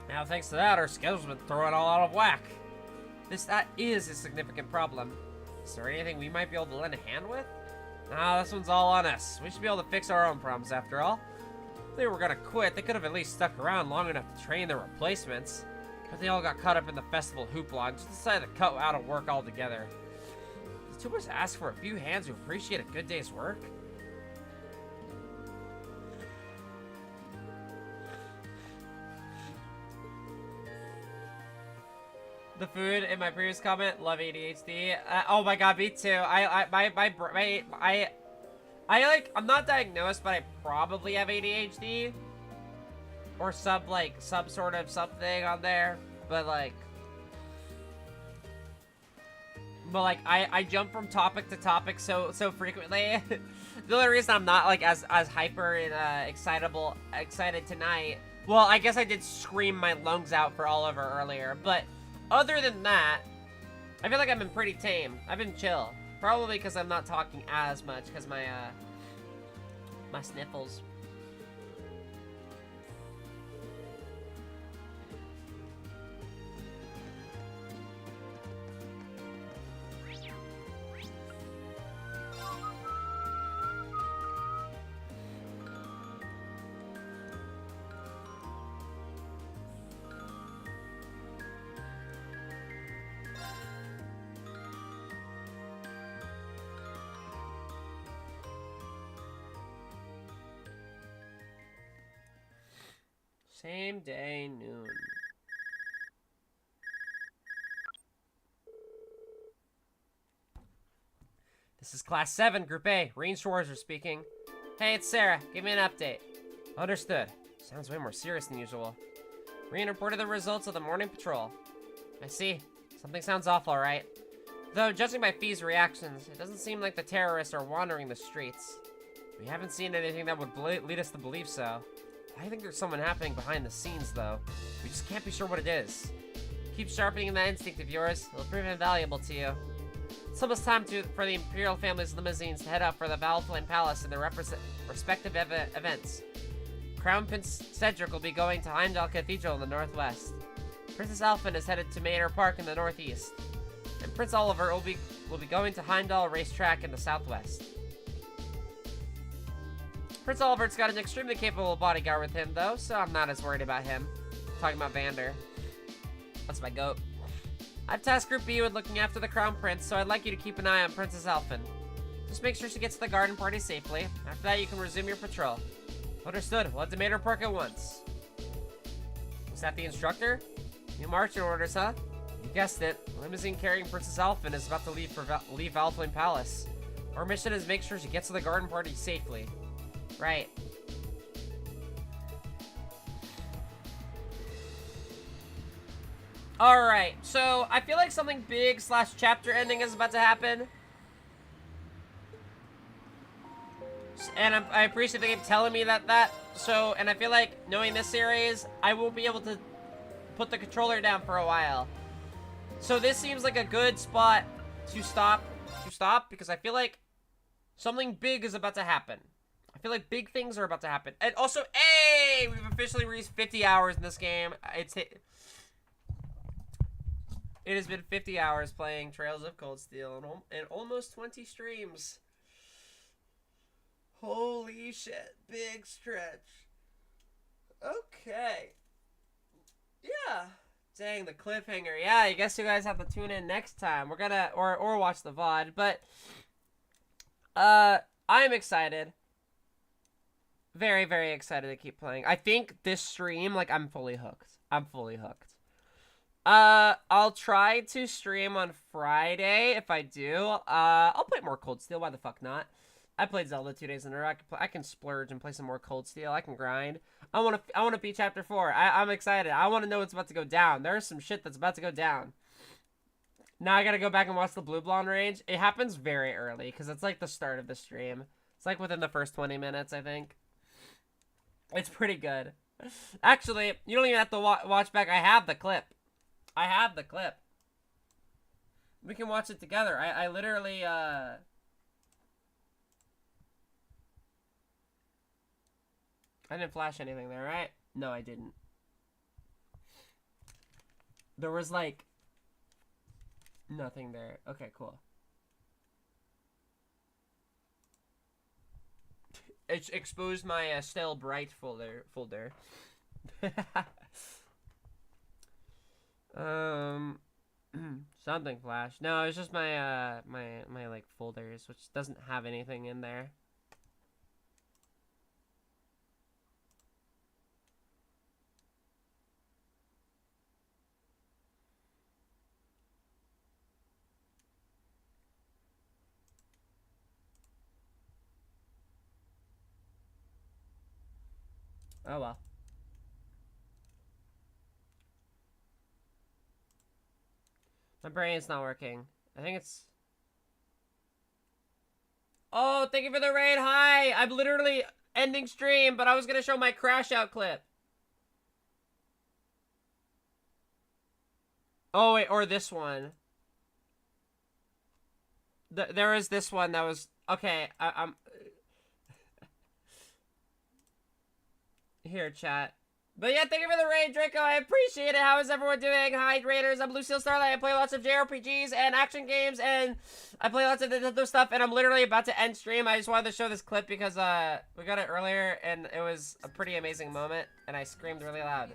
Now, thanks to that, our schedule's been thrown all out of whack. That is a significant problem. Is there anything we might be able to lend a hand with? Nah, this one's all on us. We should be able to fix our own problems, after all. If they were gonna quit, they could have at least stuck around long enough to train their replacements. But they all got caught up in the festival hoopla and just decided to cut out of work altogether. The tubers ask for a few hands who appreciate a good day's work? The food in my previous comment, love ADHD. Oh my god, me too. I I'm not diagnosed, but I probably have ADHD. Or some sort of something on there. But I jump from topic to topic so frequently. The only reason I'm not as hyper and excited tonight. Well, I guess I did scream my lungs out for Oliver earlier, but other than that, I feel like I've been pretty tame. I've been chill. Probably because I'm not talking as much because my sniffles. Same day, noon. This is Class 7, Group A. Range Schwarzer speaking. Hey, it's Sarah. Give me an update. Understood. Sounds way more serious than usual. Reen reported the results of the morning patrol. I see. Something sounds off, alright. Though, judging by Fee's reactions, it doesn't seem like the terrorists are wandering the streets. We haven't seen anything that would lead us to believe so. I think there's someone happening behind the scenes, though. We just can't be sure what it is. Keep sharpening that instinct of yours. It'll prove invaluable to you. It's almost time for the Imperial family's limousines to head up for the Valflame Palace in their respective events. Crown Prince Cedric will be going to Heimdall Cathedral in the northwest. Princess Alphen is headed to Manor Park in the northeast. And Prince Oliver will be going to Heimdall Racetrack in the southwest. Prince Oliver's got an extremely capable bodyguard with him, though, so I'm not as worried about him. Talking about Vander. That's my goat. I've tasked Group B with looking after the Crown Prince, so I'd like you to keep an eye on Princess Alphen. Just make sure she gets to the garden party safely. After that, you can resume your patrol. Understood. We'll head to Manor Park at once. Was that the instructor? New marching orders, huh? You guessed it. The limousine carrying Princess Alphen is about to leave Valflame Palace. Our mission is to make sure she gets to the garden party safely. Right. Alright, so I feel like something big / chapter ending is about to happen. And I appreciate the game telling me that. So, and I feel like knowing this series, I won't be able to put the controller down for a while. So this seems like a good spot to stop because I feel like something big is about to happen. I feel like big things are about to happen. And also, hey, we've officially reached 50 hours in this game. It has been 50 hours playing Trails of Cold Steel and almost 20 streams. Holy shit, big stretch. Okay. Yeah. Dang, the cliffhanger. Yeah, I guess you guys have to tune in next time. We're gonna, or watch the VOD, but, I'm excited. Very, very excited to keep playing. I think this stream, I'm fully hooked. I'm fully hooked. I'll try to stream on Friday if I do. I'll play more Cold Steel. Why the fuck not? I played Zelda 2 days in a row. I can splurge and play some more Cold Steel. I can grind. I want to beat Chapter 4. I'm excited. I want to know what's about to go down. There's some shit that's about to go down. Now I gotta go back and watch the Blue Blonde Range. It happens very early because it's the start of the stream. It's within the first 20 minutes, I think. It's pretty good. Actually, you don't even have to watch back. I have the clip. I have the clip. We can watch it together. I literally, I didn't flash anything there, right? No, I didn't. There was, nothing there. Okay, cool. It's exposed my Still Bright folder. Something flashed. No, it's just my my folders, which doesn't have anything in there. Oh well. My brain's not working. I think it's... Oh, thank you for the raid. Hi! I'm literally ending stream, but I was gonna show my crash out clip. Oh, wait, or this one. There is this one that was... Okay, I'm... Here, chat. But yeah, thank you for the raid, Draco. I appreciate it. How is everyone doing? Hi, Raiders. I'm Lucille Starlight. I play lots of JRPGs and action games, and I play lots of Nintendo stuff, and I'm literally about to end stream. I just wanted to show this clip because we got it earlier, and it was a pretty amazing moment, and I screamed really loud.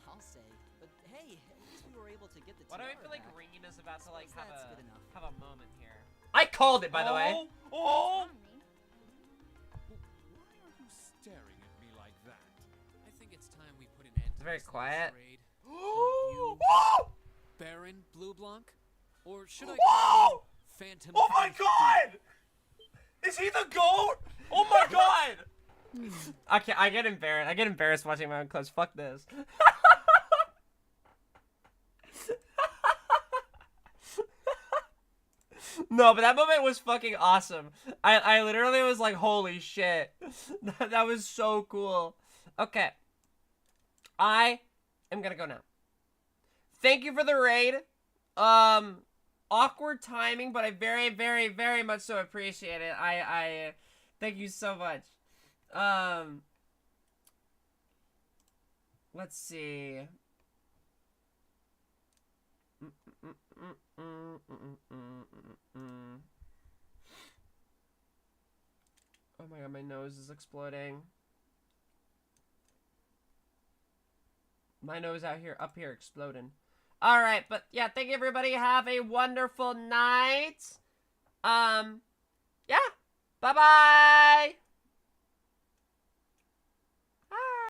I'll say, but hey, at least we were able to get the Why do I feel like back. Ringin is about to like That's good enough. have a moment here? I called it, by the way. Oh! Staring at me like that. I think it's time we put an end to Very this quiet. charade. Don't you, Baron Blue Blanc? Or should I call Whoa! you Phantom Oh my Thief god! Is he the GOAT? Oh my god! Okay, I get embarrassed. I get embarrassed watching my own clips. Fuck this. No, but that moment was fucking awesome. I literally was like, holy shit. That was so cool. Okay. I am gonna go now. Thank you for the raid. Awkward timing, but I very, very, very much so appreciate it. I thank you so much. Let's see. Oh my god, my nose is exploding. My nose up here exploding. Alright, but yeah, thank you everybody. Have a wonderful night. Yeah. Bye-bye.